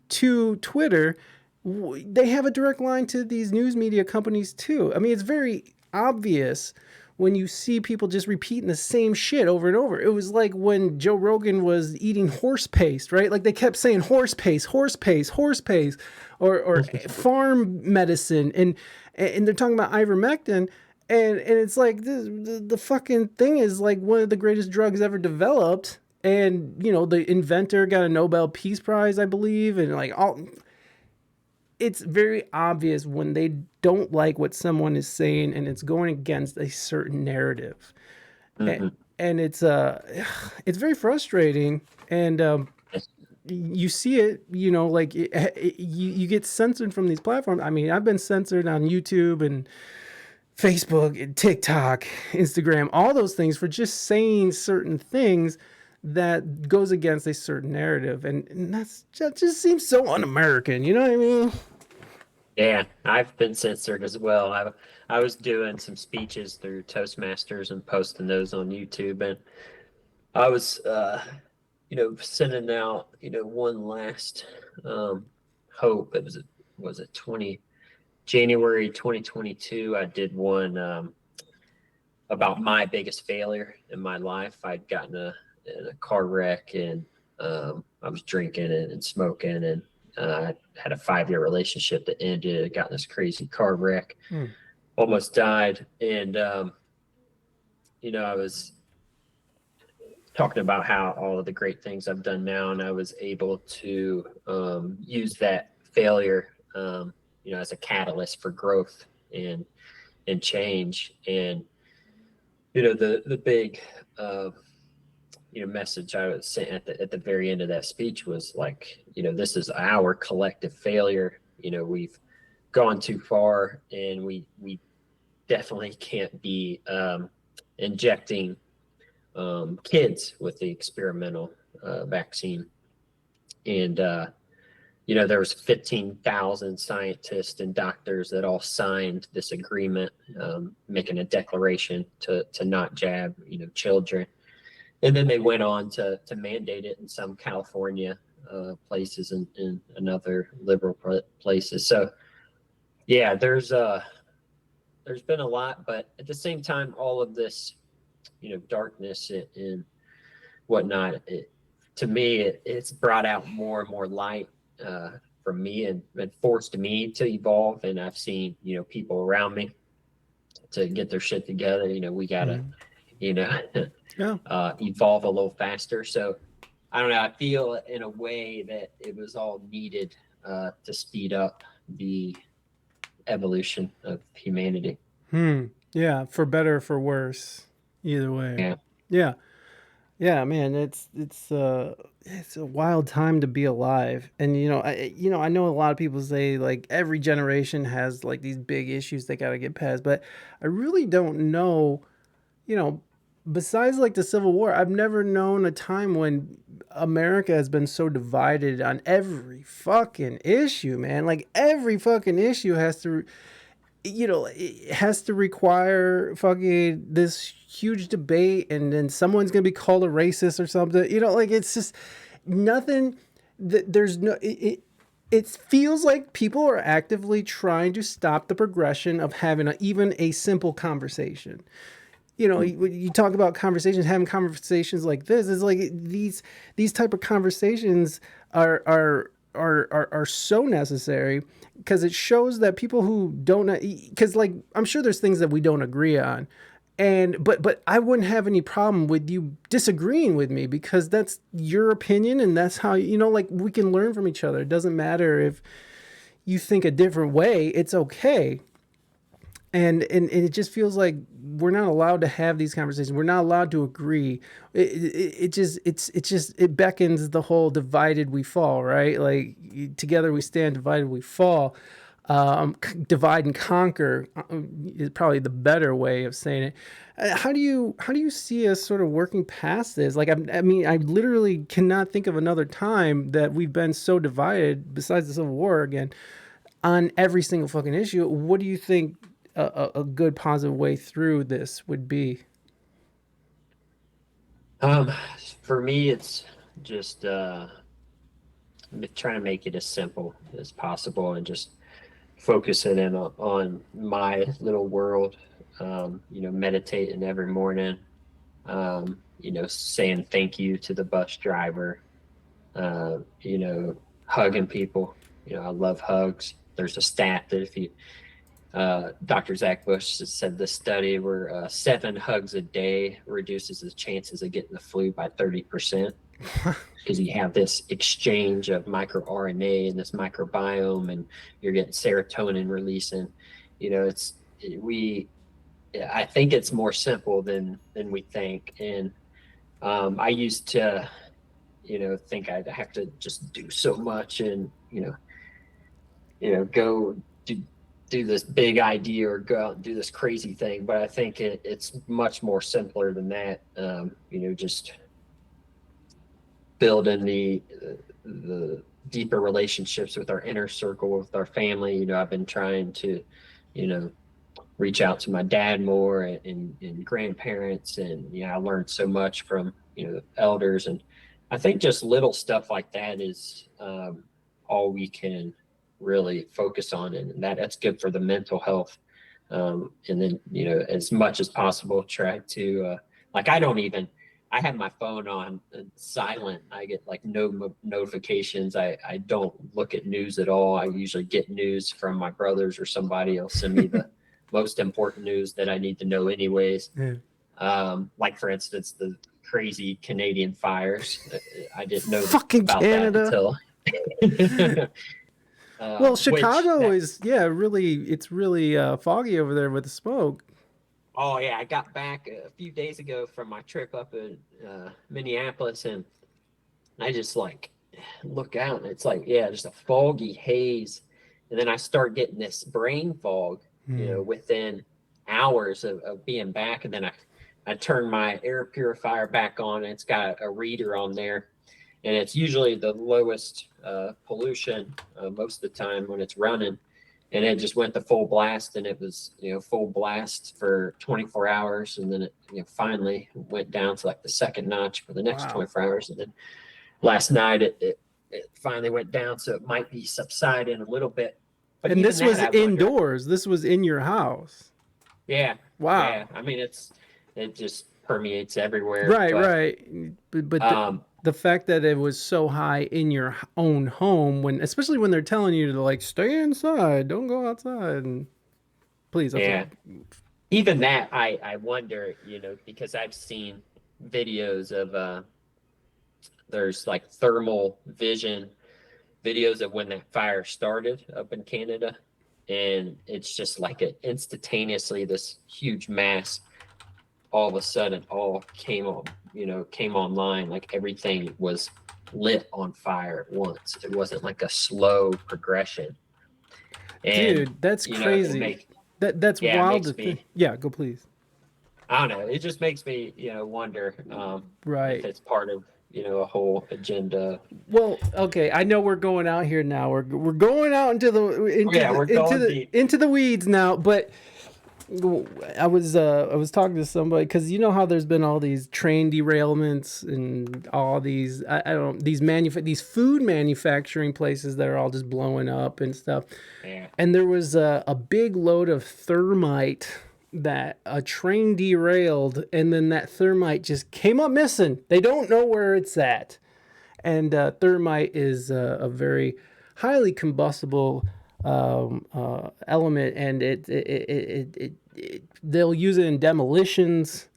to Twitter. They have a direct line to these news media companies too. I mean, it's very obvious when you see people just repeating the same shit over and over. It was like when Joe Rogan was eating horse paste, right? Like they kept saying horse paste, horse paste, horse paste, or farm medicine, and they're talking about ivermectin. And it's like the fucking thing is like one of the greatest drugs ever developed. And, the inventor got a Nobel Peace Prize, I believe. And like it's very obvious when they don't like what someone is saying and it's going against a certain narrative. Mm-hmm. And it's very frustrating. And you see it, like you get censored from these platforms. I mean, I've been censored on YouTube and Facebook and TikTok, Instagram, all those things for just saying certain things that goes against a certain narrative. And that just seems so un-American. You know what I mean? Yeah, I've been censored as well. I was doing some speeches through Toastmasters and posting those on YouTube, and I was sending out one last hope. Was it 20 January 2022? I did one about my biggest failure in my life. I'd gotten in a car wreck, and I was drinking and smoking, and I had a 5-year relationship that ended. I got in this crazy car wreck, almost died. And, I was talking about how all of the great things I've done now, and I was able to use that failure, as a catalyst for growth and change. And, the big, message I was saying at the very end of that speech was like, this is our collective failure. We've gone too far, and we definitely can't be injecting kids with the experimental vaccine. And there was 15,000 scientists and doctors that all signed this agreement, making a declaration to not jab children. And then they went on to mandate it in some California places and other liberal places. So, yeah, there's been a lot, but at the same time, all of this, darkness and whatnot, to me, it's brought out more and more light from me and forced me to evolve. And I've seen, people around me to get their shit together. We gotta, evolve a little faster. So I don't know. I feel in a way that it was all needed to speed up the evolution of humanity. Yeah, for better or for worse, either way. Yeah. Yeah, man, it's a wild time to be alive. And I know a lot of people say like every generation has like these big issues they got to get past, but I really don't know, besides like the Civil War, I've never known a time when America has been so divided on every fucking issue, man. Like every fucking issue has to it has to require fucking this huge debate, and then someone's gonna be called a racist or something. Like it's just nothing. There's no. It feels like people are actively trying to stop the progression of having even a simple conversation. You talk about conversations, having conversations like this is like these type of conversations are so necessary, because it shows that people who don't, because like I'm sure there's things that we don't agree on, but I wouldn't have any problem with you disagreeing with me, because that's your opinion and that's how like we can learn from each other. It doesn't matter if you think a different way, it's okay. And it just feels like we're not allowed to have these conversations. We're not allowed to agree. It beckons the whole divided we fall, right? Like together we stand, divided we fall. divide and conquer is probably the better way of saying it. How do you see us sort of working past this? Like, I mean, I literally cannot think of another time that we've been so divided, besides the Civil War again, on every single fucking issue. What do you think a good positive way through this would be? Um, for me, it's just trying to make it as simple as possible and just focusing in on my little world. Meditating every morning. Saying thank you to the bus driver. Hugging people. I love hugs. There's a stat that if you Dr. Zach Bush said this study where 7 hugs a day reduces the chances of getting the flu by 30%, because you have this exchange of microRNA and this microbiome, and you're getting serotonin releasing. It's we. I think it's more simple than we think, and I used to, think I'd have to just do so much and go do this big idea or go out and do this crazy thing. But I think it's much more simpler than that. Just building the deeper relationships with our inner circle, with our family. I've been trying to, reach out to my dad more and grandparents, and I learned so much from elders, and I think just little stuff like that is all we can really focus on, and that's good for the mental health. And then as much as possible try to like I have my phone on silent. I get like no notifications. I don't look at news at all. I usually get news from my brothers or somebody else send me the most important news that I need to know anyways. Yeah. Like for instance, the crazy Canadian fires. I didn't know Fucking about Canada. that until Well, Chicago is it's really foggy over there with the smoke. Oh yeah, I got back a few days ago from my trip up in Minneapolis, and I just like look out, and it's like just a foggy haze, and then I start getting this brain fog, within hours of being back, and then I turn my air purifier back on, and it's got a reader on there, and it's usually the lowest pollution most of the time when it's running, and it just went to full blast, and it was full blast for 24 hours, and then it finally went down to like the second notch for the next 24 hours, and then last night it finally went down, so it might be subsiding a little bit. But and this was indoors. This was in your house. Yeah. Wow. Yeah. I mean, it just permeates everywhere. Right. But the fact that it was so high in your own home, especially when they're telling you to like stay inside, don't go outside, and please. Yeah. Even that, I wonder, because I've seen videos of there's like thermal vision videos of when that fire started up in Canada, and it's just like instantaneously this huge mass all of a sudden all came online, like everything was lit on fire at once. It wasn't like a slow progression. And, dude, that's crazy. That's wild. Yeah, go please. I don't know. It just makes me, wonder if it's part of a whole agenda. Well, okay, I know we're going out here now. We're going out into the weeds now. But I was talking to somebody, because how there's been all these train derailments and all these these food manufacturing places that are all just blowing up and stuff. Yeah. And there was a big load of thermite that a train derailed, and then that thermite just came up missing. They don't know where it's at. And thermite is a very highly combustible element, and they'll use it in demolitions.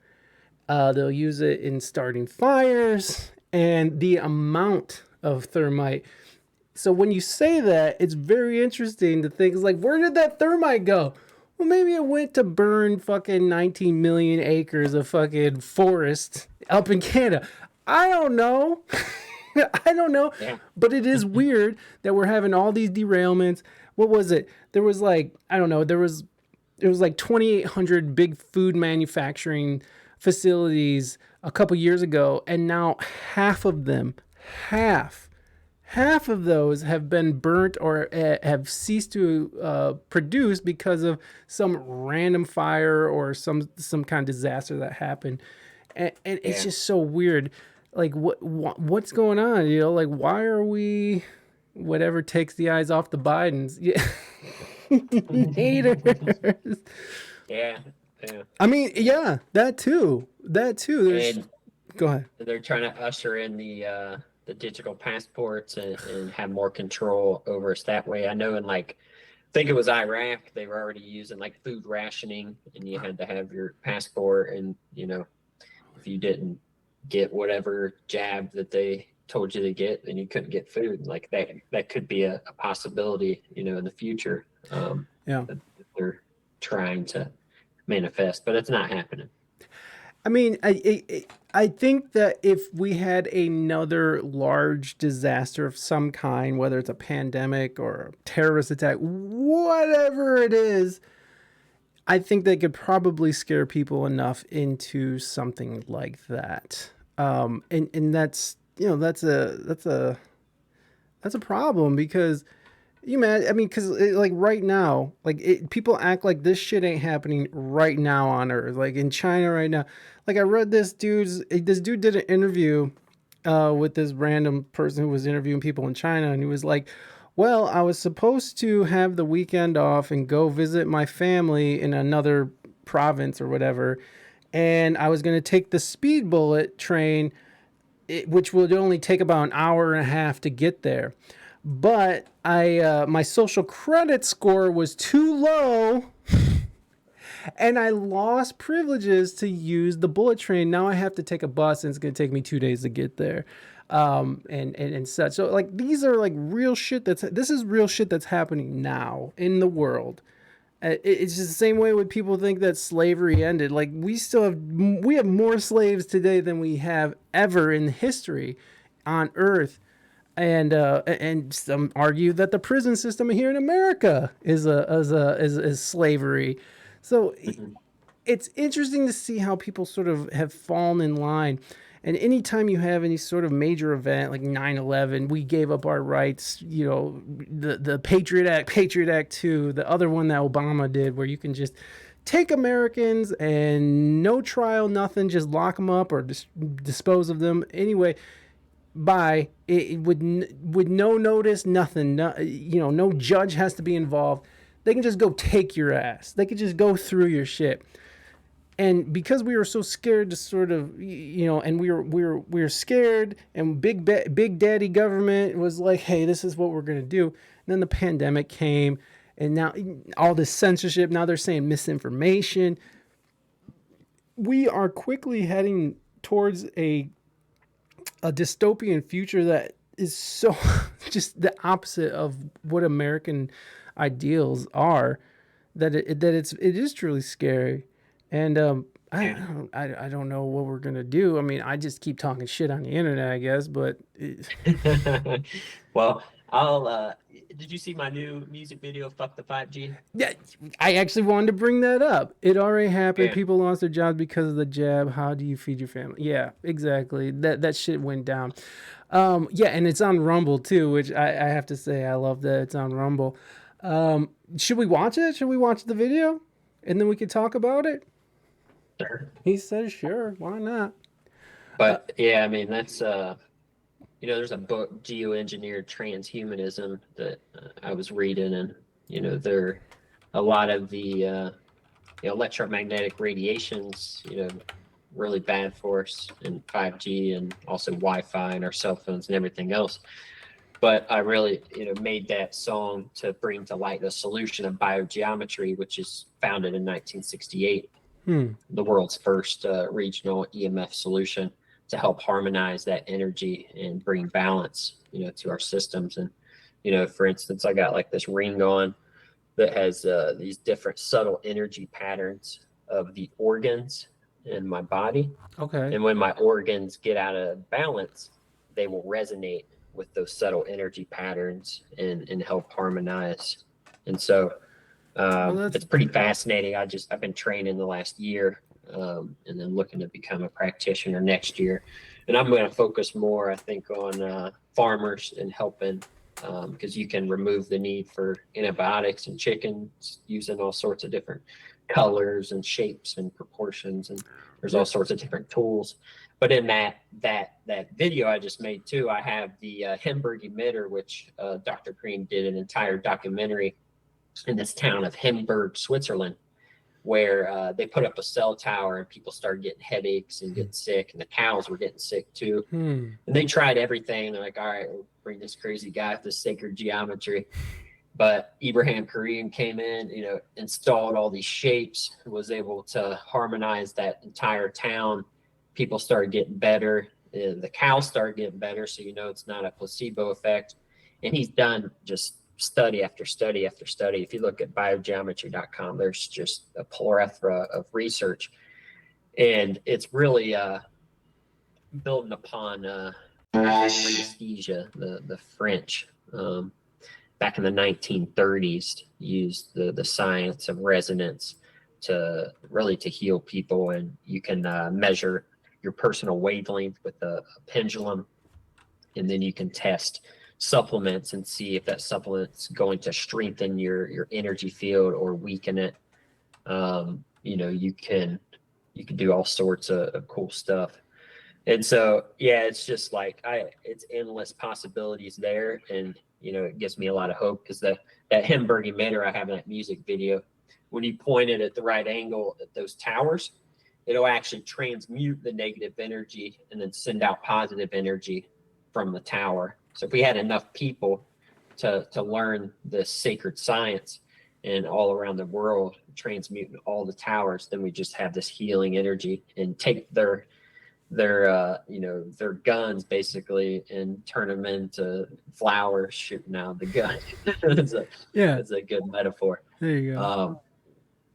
They'll use it in starting fires, and the amount of thermite. So when you say that, it's very interesting to think, it's like, where did that thermite go? Well, maybe it went to burn fucking 19 million acres of fucking forest up in Canada. I don't know. I don't know, Yeah. but it is weird that we're having all these derailments. What was it? There was like, I don't know, there was like 2,800 big food manufacturing facilities a couple years ago, and now half of them, half half of those have been burnt or have ceased to produce because of some random fire or some kind of disaster that happened, and it's Yeah. just so weird. Like what's going on? You know, like why are we whatever takes the eyes off the Bidens? Yeah. Haters. Yeah. Yeah. I mean, yeah, that too. That too. There's. And Go ahead. they're trying to usher in the digital passports and have more control over us that way. I know in like I think it was Iraq, they were already using like food rationing and you had to have your passport and if you didn't get whatever jab that they told you to get, then you couldn't get food. Like that could be a possibility, in the future. Yeah. That they're trying to manifest, but it's not happening. I mean, I think that if we had another large disaster of some kind, whether it's a pandemic or a terrorist attack, whatever it is, I think they could probably scare people enough into something like that. And that's that's a problem because you man, I mean, because like right now, like people act like this shit ain't happening right now on Earth, like in China right now. Like I read this dude did an interview with this random person who was interviewing people in China, and he was like, "Well, I was supposed to have the weekend off and go visit my family in another province or whatever, and I was going to take the speed bullet train, which would only take about an hour and a half to get there." But I my social credit score was too low, and I lost privileges to use the bullet train. Now I have to take a bus, and it's going to take me 2 days to get there, and such. So like these are like real shit. This is real shit that's happening now in the world. It's just the same way when people think that slavery ended. Like we have more slaves today than we have ever in history on Earth, and some argue that the prison system here in America is slavery. So Mhm. it's interesting to see how people sort of have fallen in line. And anytime you have any sort of major event like 9/11, we gave up our rights, the Patriot Act 2, the other one that Obama did, where you can just take Americans and no trial, nothing, just lock them up or dispose of them. Anyway, by it with no notice, nothing, no judge has to be involved. They can just go take your ass. They can just go through your shit. And because we were so scared to sort of, and we were scared, and big daddy government was like, hey, this is what we're gonna do. And then the pandemic came, and now all this censorship. Now they're saying misinformation. We are quickly heading towards a dystopian future that is so just the opposite of what American ideals are. It is truly scary, and Yeah. I don't know what we're gonna do. I mean, I just keep talking shit on the internet, I guess, but Well, I'll did you see my new music video, Fuck the 5G? yeah, I actually wanted to bring that up. It already happened. Yeah. People lost their jobs because of the jab. How do you feed your family? Yeah, exactly. That shit went down. Yeah, and it's on Rumble too, which I have to say I love that it's on Rumble. Should we watch it? Should we watch the video, and then we could talk about it? Sure. He says, "Sure, why not?" But yeah, I mean that's there's a book, Geoengineered Transhumanism, that I was reading, and there a lot of the electromagnetic radiations, really bad for us in 5G and also Wi-Fi and our cell phones and everything else. But I really, made that song to bring to light the solution of biogeometry, which is founded in 1968, Hmm. the world's first regional EMF solution to help harmonize that energy and bring balance, to our systems. And, for instance, I got like this ring on that has these different subtle energy patterns of the organs in my body. Okay. And when my organs get out of balance, they will resonate with those subtle energy patterns and help harmonize. And so it's pretty fascinating. I've been training the last year, and then looking to become a practitioner next year. And I'm going to focus more, I think, on farmers and helping, because you can remove the need for antibiotics in chickens using all sorts of different colors and shapes and proportions, and there's all sorts of different tools. But in that video I just made too, I have the Hemberg emitter, which Dr. Green did an entire documentary in this town of Hemberg, Switzerland, where they put up a cell tower and people started getting headaches and getting sick, and the cows were getting sick too. And they tried everything. They're like, all right, we'll bring this crazy guy with this sacred geometry. But Ibrahim Karim came in, installed all these shapes, was able to harmonize that entire town. People started getting better. The cows started getting better. So, it's not a placebo effect. And he's done just study after study after study. If you look at biogeometry.com, there's just a plethora of research. And it's really building upon W.S.E.G, the French, back in the 1930s, used the science of resonance to heal people. And you can measure your personal wavelength with a pendulum, and then you can test supplements and see if that supplement's going to strengthen your energy field or weaken it. You can do all sorts of cool stuff. And so, yeah, it's just like it's endless possibilities there. And, it gives me a lot of hope, because that Hemberg emitter I have in that music video, when you point it at the right angle at those towers, it'll actually transmute the negative energy and then send out positive energy from the tower. So if we had enough people to learn this sacred science and all around the world, transmuting all the towers, then we just have this healing energy, and take their guns basically and turn them into flowers shooting out the gun. It's a good metaphor. There you go.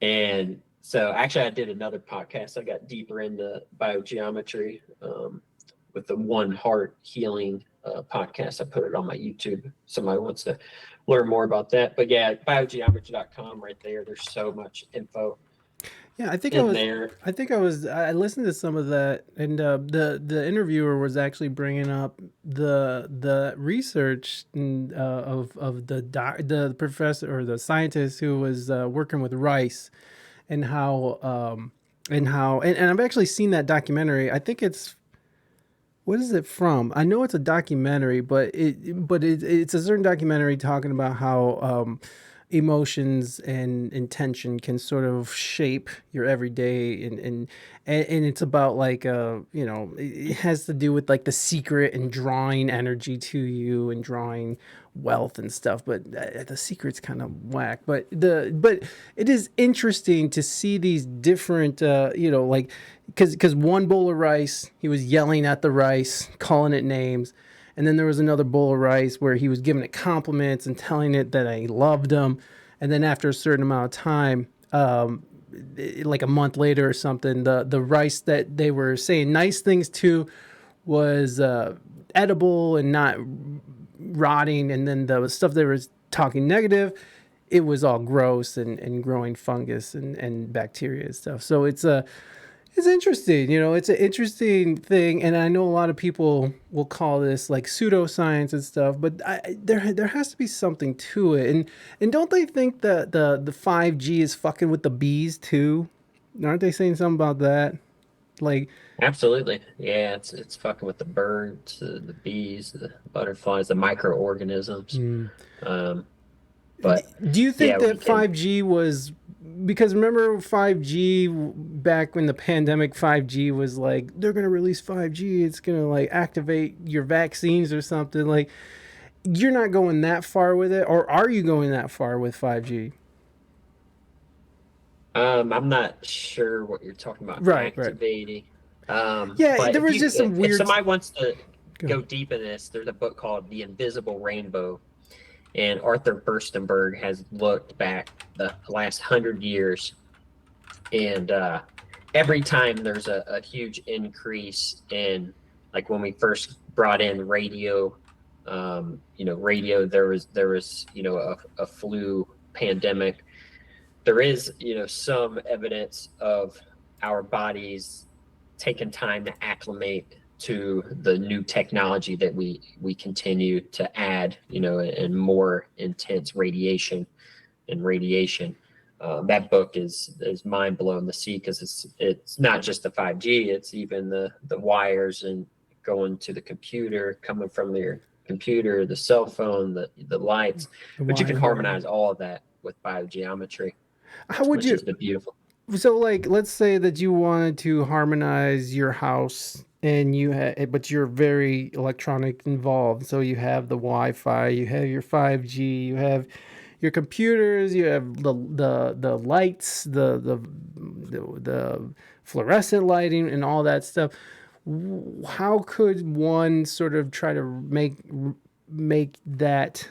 And so actually I did another podcast. I got deeper into biogeometry with the One Heart Healing podcast. I put it on my YouTube. Somebody wants to learn more about that. But yeah, biogeometry.com right there. There's so much info. Yeah, I listened to some of that, and the interviewer was actually bringing up the research of the professor or the scientist who was working with rice, and how and I've actually seen that documentary. I think it's, what is it from? I know it's a documentary, but it's a certain documentary talking about how emotions and intention can sort of shape your everyday, and it's about like it has to do with like the secret and drawing energy to you and drawing wealth and stuff, but the secret's kind of whack. But it is interesting to see these different like, because one bowl of rice, he was yelling at the rice, calling it names. And then there was another bowl of rice where he was giving it compliments and telling it that I loved him. And then after a certain amount of time, like a month later or something, the rice that they were saying nice things to was edible and not rotting. And then the stuff they were talking negative, it was all gross and growing fungus and bacteria and stuff. So it's interesting, it's an interesting thing, and I know a lot of people will call this like pseudoscience and stuff, but there has to be something to it, and don't they think that the 5G is fucking with the bees too? Aren't they saying something about that? Like, absolutely, yeah, it's fucking with the birds, the bees, the butterflies, the microorganisms. But do you think that 5G was, because remember 5G back when the pandemic, 5G was like, they're going to release 5G, it's going to like activate your vaccines or something. Like, you're not going that far with it, or are you going that far with 5G? I'm not sure what you're talking about. Activating. Yeah, there was just some weird. If somebody wants to go deep in this, there's a book called The Invisible Rainbow. And Arthur Burstenberg has looked back the last 100 years, and every time there's a huge increase in, like when we first brought in radio. Radio. There was a flu pandemic. There is some evidence of our bodies taking time to acclimate to the new technology that we continue to add, and more intense radiation. That book is mind blowing to see, because it's not just the 5G, it's even the wires and going to the computer, coming from your computer, the cell phone, the lights, The but you can Wi-Fi. harmonize all of that with biogeometry, How would which you? is the beautiful. So, like, let's say that you wanted to harmonize your house, and but you're very electronic involved. So you have the Wi-Fi, you have your 5G, you have your computers, you have the lights, the fluorescent lighting, and all that stuff. How could one sort of try to make that,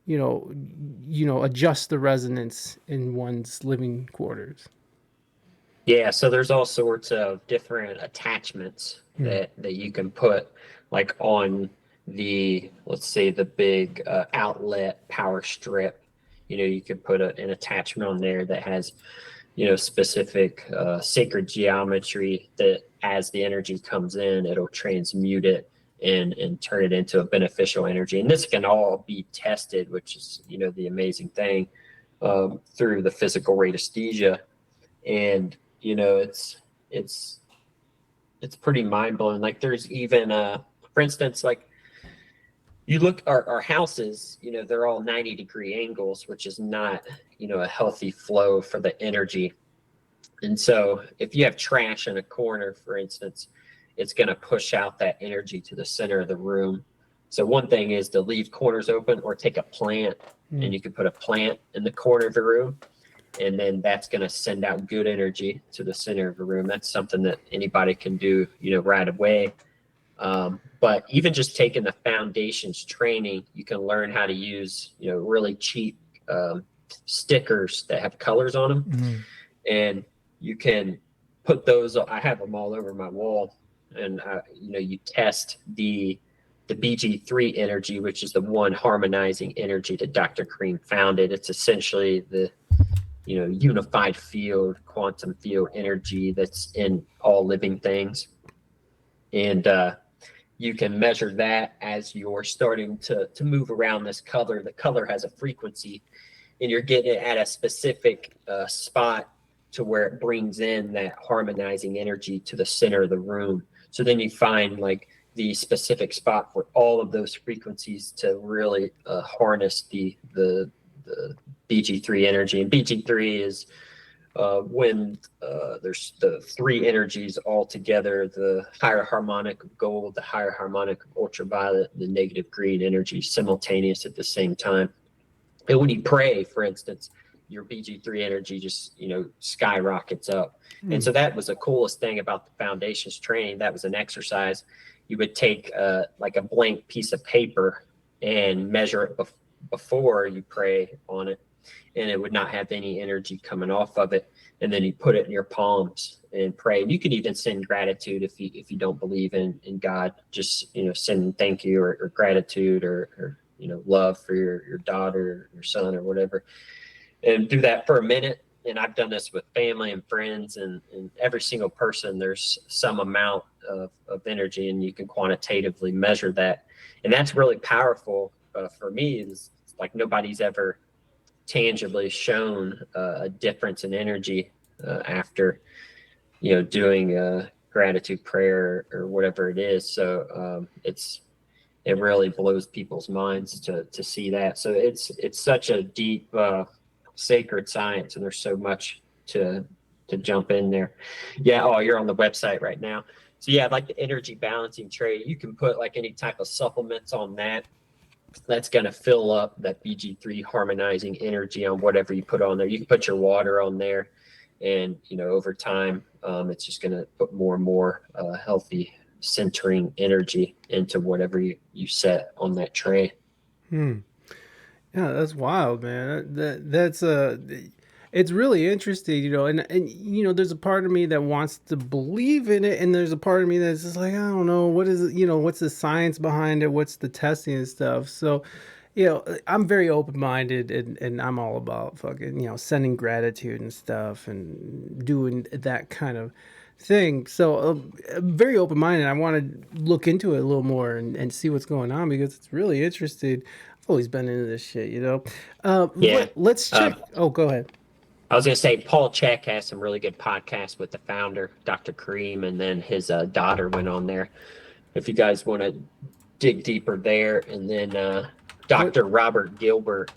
adjust the resonance in one's living quarters? Yeah, so there's all sorts of different attachments Hmm. that you can put, like on let's say the big outlet power strip. You could put an attachment on there that has, specific sacred geometry that, as the energy comes in, it'll transmute it and turn it into a beneficial energy. And this can all be tested, which is, the amazing thing, through the physical radiesthesia. And it's it's pretty mind blowing. Like, there's even for instance, like, you look our houses, they're all 90-degree angles, which is not, a healthy flow for the energy. And so if you have trash in a corner, for instance, it's going to push out that energy to the center of the room. So one thing is to leave corners open, or take a plant, Hmm. and you can put a plant in the corner of the room, and then that's going to send out good energy to the center of the room. That's something that anybody can do, right away. But even just taking the foundations training, you can learn how to use, really cheap stickers that have colors on them, Hmm. and you can put those. I have them all over my wall, and you test the BG3 energy, which is the one harmonizing energy that Dr. Kareem founded. It's essentially the unified field, quantum field energy that's in all living things. And you can measure that as you're starting to move around this color. The color has a frequency, and you're getting it at a specific spot, to where it brings in that harmonizing energy to the center of the room. So then you find, like, the specific spot for all of those frequencies to really harness the BG3 energy. And BG3 is when there's the three energies all together: the higher harmonic of gold, the higher harmonic of ultraviolet, and the negative green energy, simultaneous at the same time. And when you pray, for instance, your BG3 energy just, skyrockets up. And Hmm. so that was the coolest thing about the foundations training. That was an exercise. You would take like a blank piece of paper and measure it before you pray on it, and it would not have any energy coming off of it. And then you put it in your palms and pray. And you could even send gratitude if you don't believe in God. Just, send thank you, or gratitude, or love for your daughter, your son, or whatever. And do that for a minute. And I've done this with family and friends, and every single person, there's some amount of energy, and you can quantitatively measure that. And that's really powerful. For me, is like, nobody's ever tangibly shown a difference in energy after doing a gratitude prayer, or whatever it is. So it really blows people's minds to see that. So it's such a deep sacred science, and there's so much to jump in there. Yeah. Oh, you're on the website right now. So yeah, like the energy balancing tray, you can put like any type of supplements on that. That's going to fill up that BG3 harmonizing energy on whatever you put on there. You can put your water on there, and over time, it's just going to put more and more healthy centering energy into whatever you set on that tray. Hmm. Yeah, that's wild, man. That's It's really interesting, and there's a part of me that wants to believe in it, and there's a part of me that's just like, I don't know, what is it, what's the science behind it, what's the testing and stuff. So, I'm very open minded, and I'm all about fucking, sending gratitude and stuff and doing that kind of thing. So, I'm very open minded. I want to look into it a little more and see what's going on because it's really interesting. I've always been into this shit, Yeah. Let's check. Go ahead. I was going to say Paul Chek has some really good podcasts with the founder, Dr. Kareem, and then his daughter went on there. If you guys want to dig deeper there, and then Dr. Robert Gilbert,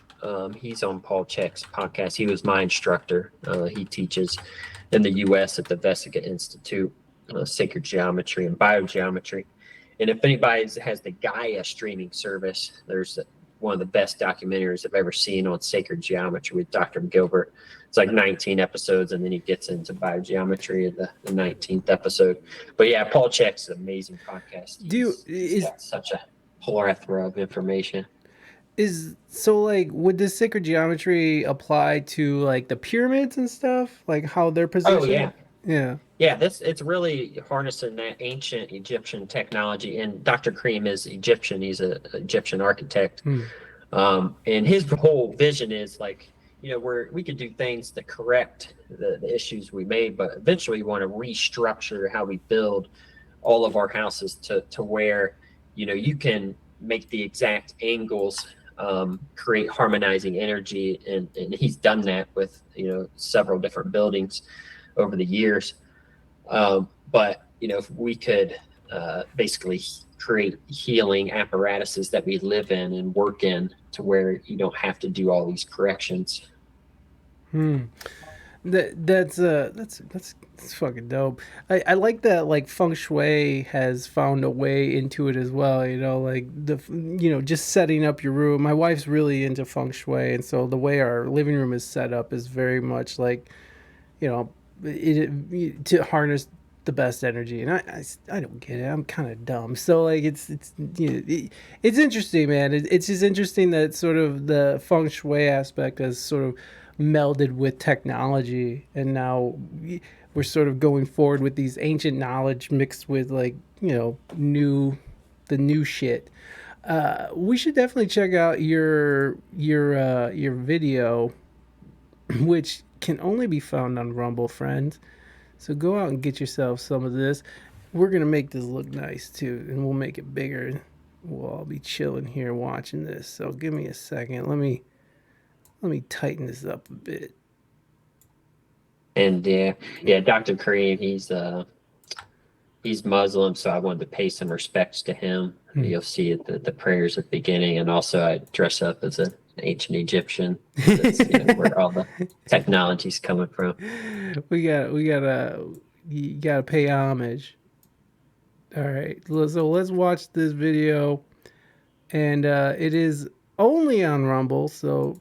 he's on Paul Chek's podcast. He was my instructor. He teaches in the U.S. at the W.S.E.G Institute, Sacred Geometry and Biogeometry. And if anybody has the Gaia streaming service, there's one of the best documentaries I've ever seen on sacred geometry with Dr. Gilbert. It's like 19 episodes, and then he gets into biogeometry in the 19th episode. But yeah, Paul Chek's an amazing podcast. He's got such a plethora of information. Would this sacred geometry apply to like the pyramids and stuff, like how they're positioned? Yeah, it's really harnessing that ancient Egyptian technology. And Dr. Kareem is Egyptian. He's an Egyptian architect. And his whole vision is like, we could do things to correct the issues we made, but eventually we want to restructure how we build all of our houses to where, you can make the exact angles, create harmonizing energy. And he's done that with, several different buildings over the years. But, if we could basically create healing apparatuses that we live in and work in to where you don't have to do all these corrections. That's fucking dope. I like that, like, feng shui has found a way into it as well, like just setting up your room. My wife's really into feng shui, and so the way our living room is set up is very much like, to harness the best energy. And I don't get it. I'm kind of dumb. So like it's interesting, man. It's just interesting that sort of the feng shui aspect has sort of melded with technology, and now we're sort of going forward with these ancient knowledge mixed with like the new shit. We should definitely check out your video, which can only be found on Rumble, friends. So go out and get yourself some of this. We're gonna make this look nice too, and we'll make it bigger. We'll all be chilling here watching this. So give me a second. Let me tighten this up a bit. And yeah, Dr. Kareem, he's Muslim, so I wanted to pay some respects to him. You'll see the prayers at the beginning, and also I dress up as an ancient Egyptian. That's, where all the technology's coming from. You gotta pay homage. All right, so let's watch this video, and it is only on Rumble, so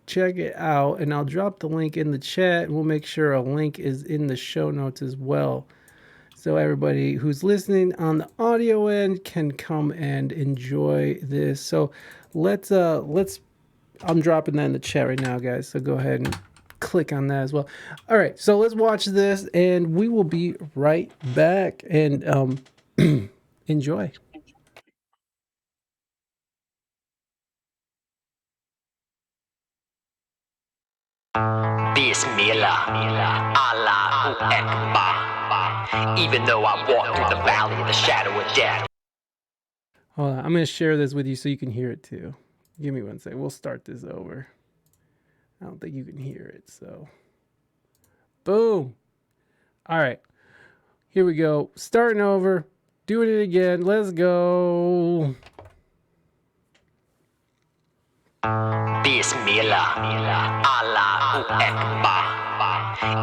check it out, and I'll drop the link in the chat. We'll make sure a link is in the show notes as well, so everybody who's listening on the audio end can come and enjoy this. So let's I'm dropping that in the chat right now, guys, so go ahead and click on that as well. All right, so let's watch this, and we will be right back, and enjoy. Bismillah, Allahu Akbar. Even though I walk through the valley of the shadow of death. Hold on, I'm going to share this with you so you can hear it too. Give me 1 second. We'll start this over. I don't think you can hear it, so. Boom. All right. Here we go. Starting over. Doing it again. Let's go. Bismillah, Allahu Akbar.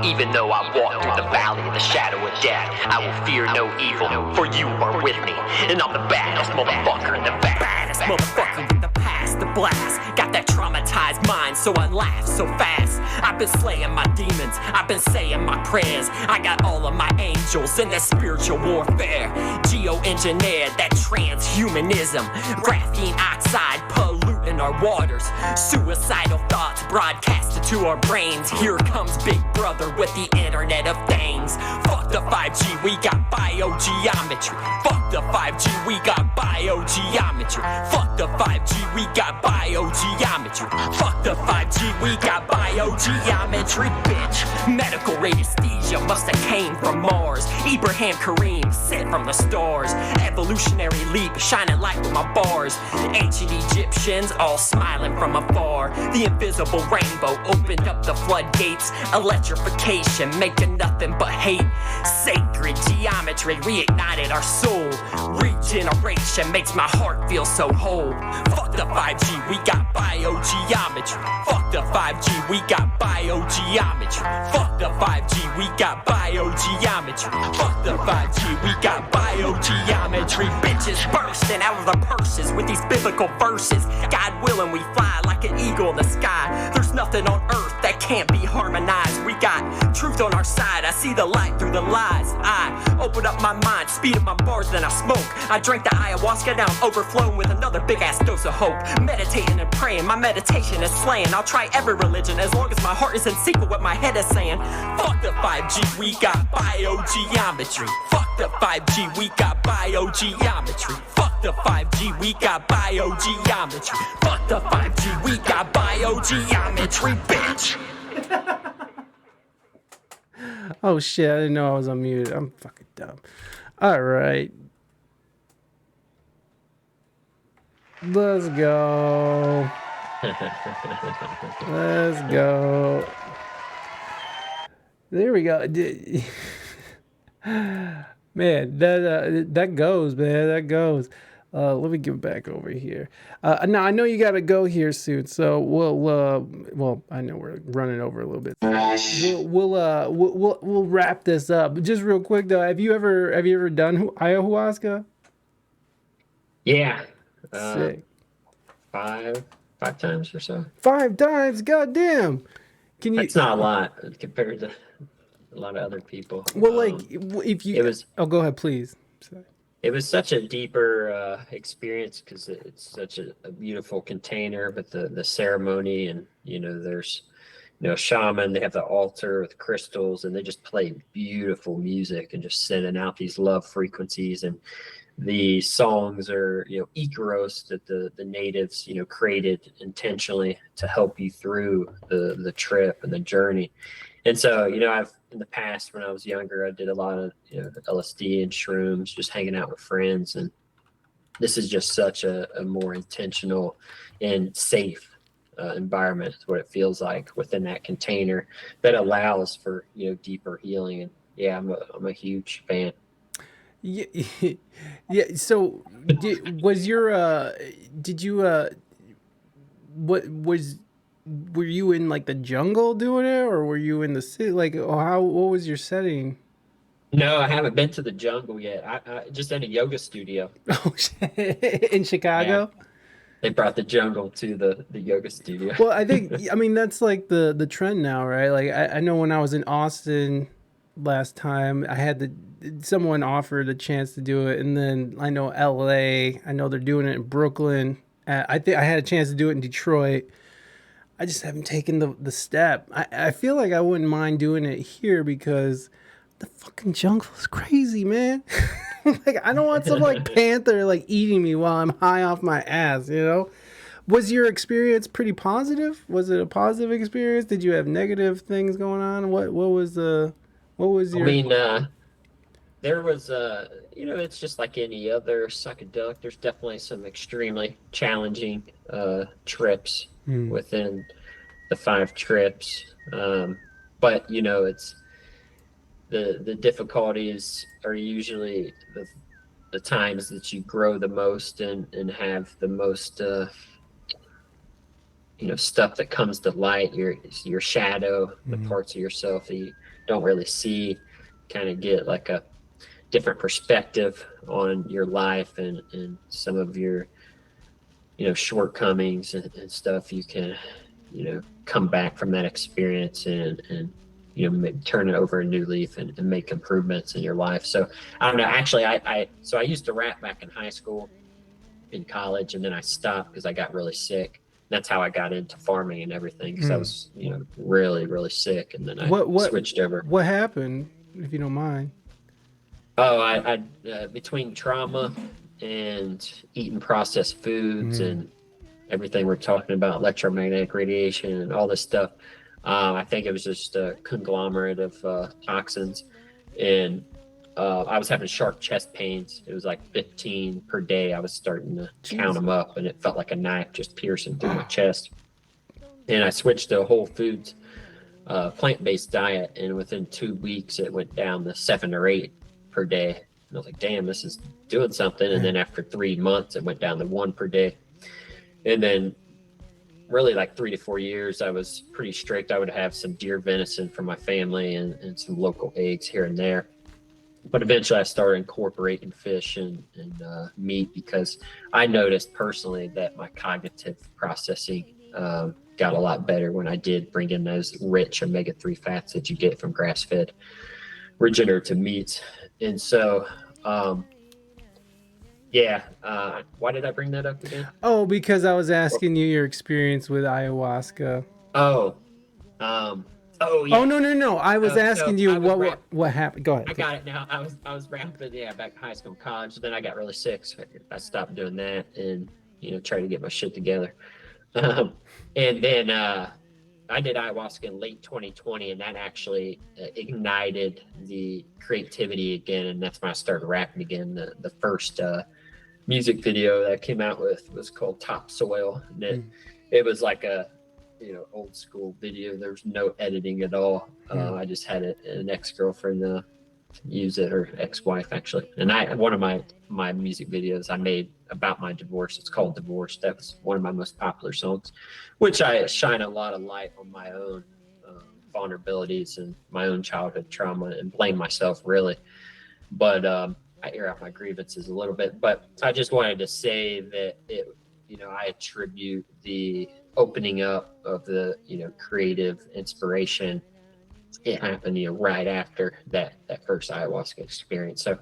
Even though I walk through the valley of the shadow of death, I will fear no evil, for you are with me. And I'm the baddest motherfucker in the baddest motherfucker with the past, the blast. Got that traumatized mind, so I laugh so fast. I've been slaying my demons, I've been saying my prayers. I got all of my angels in that spiritual warfare. Geoengineered that transhumanism, graphene oxide polluting in our waters. Suicidal thoughts broadcasted to our brains. Here comes Big Brother with the Internet of Things. Fuck the 5G, we got biogeometry. Fuck the 5G, we got biogeometry. Fuck the 5G, we got biogeometry. Fuck the 5G, we got biogeometry, bitch. Medical radiesthesia must have came from Mars. Ibrahim Kareem sent from the stars. Evolutionary leap, shining light with my bars. Ancient Egyptians all smiling from afar. The invisible rainbow opened up the floodgates. Electrification making nothing but hate. Sacred geometry reignited our soul. Regeneration makes my heart feel so whole. Fuck the 5G, we got biogeometry. Fuck the 5G, we got biogeometry. Fuck the 5G, we got biogeometry. Fuck the 5G, we got biogeometry. Bitches bursting out of the purses with these biblical verses. God willing, we fly like an eagle in the sky. There's nothing on earth that can't be harmonized. We got truth on our side. I see the light through the lies. I open up my mind, speed up my bars, then I smoke. I drink the ayahuasca, now I'm overflowing with another big ass dose of hope. Meditating and praying, my meditation is slaying. I'll try every religion as long as my heart is in sync with what my head is saying. Fuck the 5G, we got biogeometry. Fuck the 5G, we got biogeometry. Fuck the 5G, we got biogeometry. Fuck the 5G, we got biogeometry, bitch. Oh shit, I didn't know I was unmuted. I'm fucking dumb. All right. Let's go. Let's go. There we go. Man, that goes, man. That goes. Let me get back over here. Now I know you got to go here soon, so well, I know we're running over a little bit. We'll wrap this up. Just real quick though, have you ever done ayahuasca? Yeah. Sick. Five times or so. 5 times, goddamn. Can you? That's not a lot compared to a lot of other people. Well, like if you, it was. Oh, go ahead, please. Sorry. It was such a deeper experience because it's such a beautiful container, but the ceremony and there's shaman, they have the altar with crystals and they just play beautiful music and just sending out these love frequencies, and the songs are Icaros that the natives created intentionally to help you through the trip and the journey. And so I've in the past when I was younger, I did a lot of LSD and shrooms, just hanging out with friends, and this is just such a more intentional and safe environment is what it feels like within that container that allows for deeper healing. And yeah, I'm a huge fan. Yeah, yeah. So, were you in like the jungle doing it, or were you in the city? Like, what was your setting? No, I haven't been to the jungle yet. I just in a yoga studio. Oh shit! In Chicago. Yeah. They brought the jungle to the yoga studio. Well, I mean that's like the trend now, right? Like I know when I was in Austin last time, someone offered a chance to do it, and then I know LA, I know they're doing it in Brooklyn. I think I had a chance to do it in Detroit. I just haven't taken the step. I feel like I wouldn't mind doing it here because the fucking jungle is crazy, man. Like I don't want some like panther like eating me while I'm high off my ass, Was your experience pretty positive? Was it a positive experience? Did you have negative things going on? What was your? I mean, there was it's just like any other psychedelic. There's definitely some extremely challenging trips within the 5 trips, but it's the difficulties are usually the times that you grow the most and have the most stuff that comes to light, your shadow, the parts of yourself that you don't really see, kind of get like a different perspective on your life and some of your shortcomings and stuff. You can come back from that experience and turn it over a new leaf and make improvements in your life. So I don't know, actually I used to rap back in high school, in college, and then I stopped because I got really sick. that's how I got into farming and everything, because I was, you know, really, really sick, and then I switched over. What happened, if you don't mind? Oh, I between trauma and eating processed foods and everything we're talking about, electromagnetic radiation and all this stuff, I think it was just a conglomerate of toxins, and I was having sharp chest pains. It was like 15 per day. I was starting to count them up, and it felt like a knife just piercing through my chest. And I switched to a whole foods, plant-based diet, and within 2 weeks, it went down to 7 or 8 per day. And I was like, damn, this is doing something. And then after 3 months, it went down to 1 per day. And then really like 3 to 4 years, I was pretty strict. I would have some deer venison from my family and some local eggs here and there. But eventually I started incorporating fish and meat, because I noticed personally that my cognitive processing got a lot better when I did bring in those rich omega-3 fats that you get from grass-fed regenerative meats. And so, why did I bring that up again? Oh, because I was asking you your experience with ayahuasca. Oh, yeah. Oh, no. I was asking you what happened. Go ahead. I got it now. I was rapping, back in high school and college. Then I got really sick, so I stopped doing that and, you know, tried to get my shit together. And then I did ayahuasca in late 2020, and that actually ignited the creativity again, and that's when I started rapping again. The first music video that I came out with was called Topsoil, and it was like a, you know, old school video. There was no editing at all. I just had an ex-girlfriend use it, or ex-wife actually. And one of my music videos I made about my divorce, it's called Divorce. That was one of my most popular songs, which I shine a lot of light on my own vulnerabilities and my own childhood trauma, and blame myself really. But I air out my grievances a little bit. But I just wanted to say that I attribute the opening up of the, you know, creative inspiration. It happened, you know, right after that first ayahuasca experience. So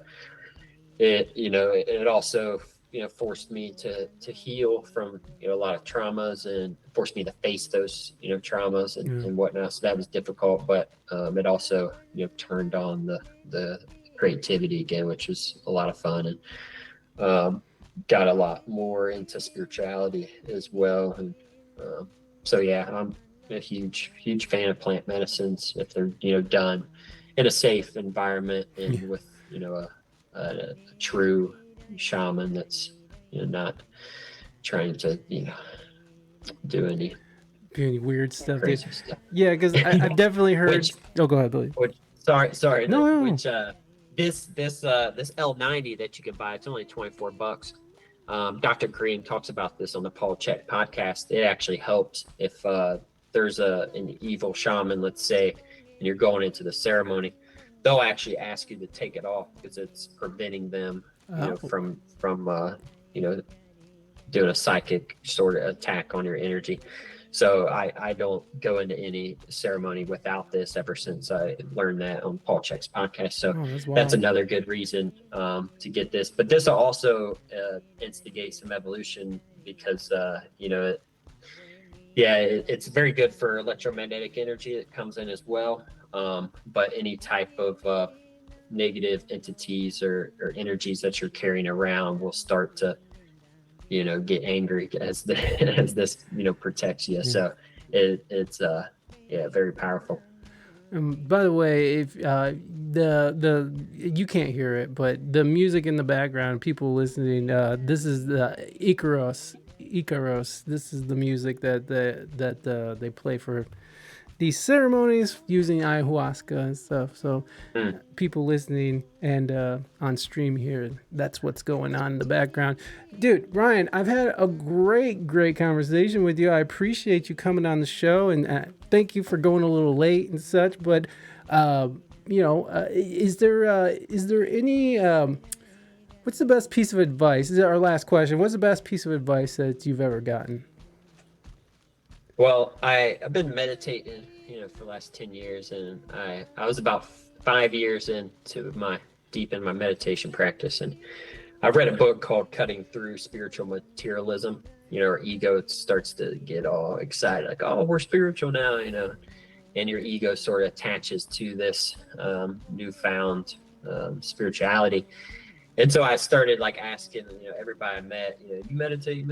it also, you know, forced me to heal from, you know, a lot of traumas, and forced me to face those, you know, traumas and whatnot. So that was difficult, but it also, you know, turned on the creativity again, which was a lot of fun, and got a lot more into spirituality as well. And so yeah, I'm a huge fan of plant medicines if they're, you know, done in a safe environment and with, you know, a true shaman that's, you know, not trying to, you know, do any weird stuff. Crazy stuff. Yeah, because I've definitely heard. Go ahead, Billy. Sorry. No. Which this L90 that you can buy, it's only $24. Dr. Green talks about this on the Paul Chek podcast. It actually helps if there's an evil shaman, let's say, and you're going into the ceremony. They'll actually ask you to take it off, because it's preventing them, from doing a psychic sort of attack on your energy. So I don't go into any ceremony without this ever since I learned that on Paul Chek's podcast. So that's another good reason to get this. But this will also instigate some evolution, because it's very good for electromagnetic energy that comes in as well. But any type of negative entities or energies that you're carrying around will start to, you know, get angry as this, you know, protects you. So it's very powerful. By the way, if the you can't hear it, but the music in the background, people listening, this is the Icaros. This is the music that they play for these ceremonies using ayahuasca and stuff. So people listening and on stream here, that's what's going on in the background. Dude, Ryan, I've had a great conversation with you. I appreciate you coming on the show, and thank you for going a little late and such. But is there any what's the best piece of advice? This is our last question. What's the best piece of advice that you've ever gotten? Well, I've been meditating, you know, for the last 10 years, and I was about 5 years into my meditation practice, and I read a book called Cutting Through Spiritual Materialism, our ego starts to get all excited, like, oh, we're spiritual now, and your ego sort of attaches to this newfound spirituality. And so I started like asking, everybody I met, you meditate,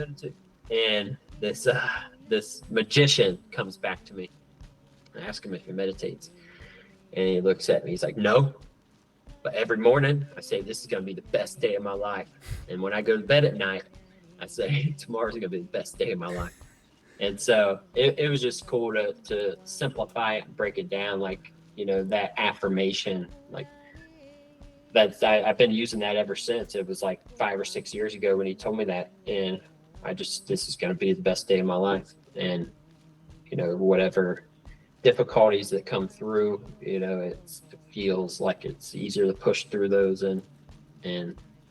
and this magician comes back to me. I ask him if he meditates, and he looks at me. He's like, no. But every morning I say, this is going to be the best day of my life. And when I go to bed at night, I say, tomorrow's going to be the best day of my life. And so it was just cool to simplify it and break it down, like, that affirmation, like I've been using that ever since. It was like 5 or 6 years ago when he told me that. And this is going to be the best day of my life. And, whatever difficulties that come through, it feels like it's easier to push through those and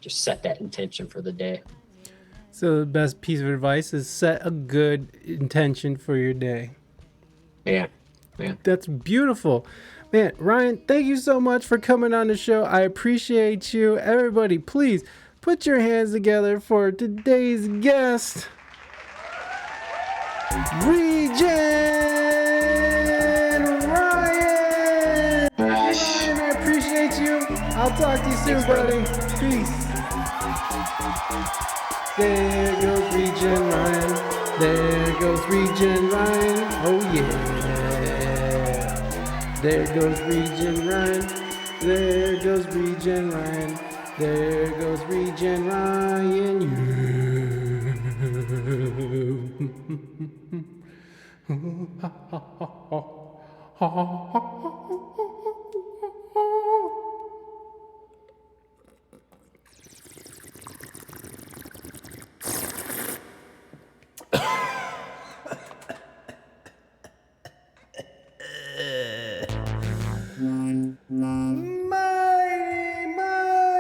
just set that intention for the day. So the best piece of advice is set a good intention for your day. Yeah. That's beautiful. Man, Ryan, thank you so much for coming on the show. I appreciate you. Everybody, please put your hands together for today's guest, Regen Ryan. Ryan, I appreciate you. I'll talk to you soon, buddy. Peace. There goes Regen Ryan. There goes Regen Ryan. Oh yeah. There goes Regen Ryan. There goes Regen Ryan. There goes Regen Ryan.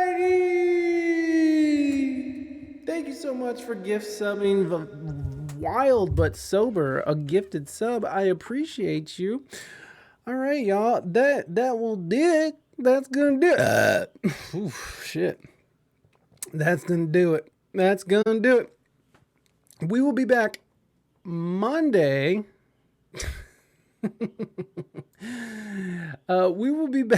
Mighty! Thank you so much for gift subbing Wild But Sober, a gifted sub. I appreciate you. All right, y'all. That will do it. That's gonna do it. Shit. That's gonna do it. That's gonna do it. We will be back Monday. We will be back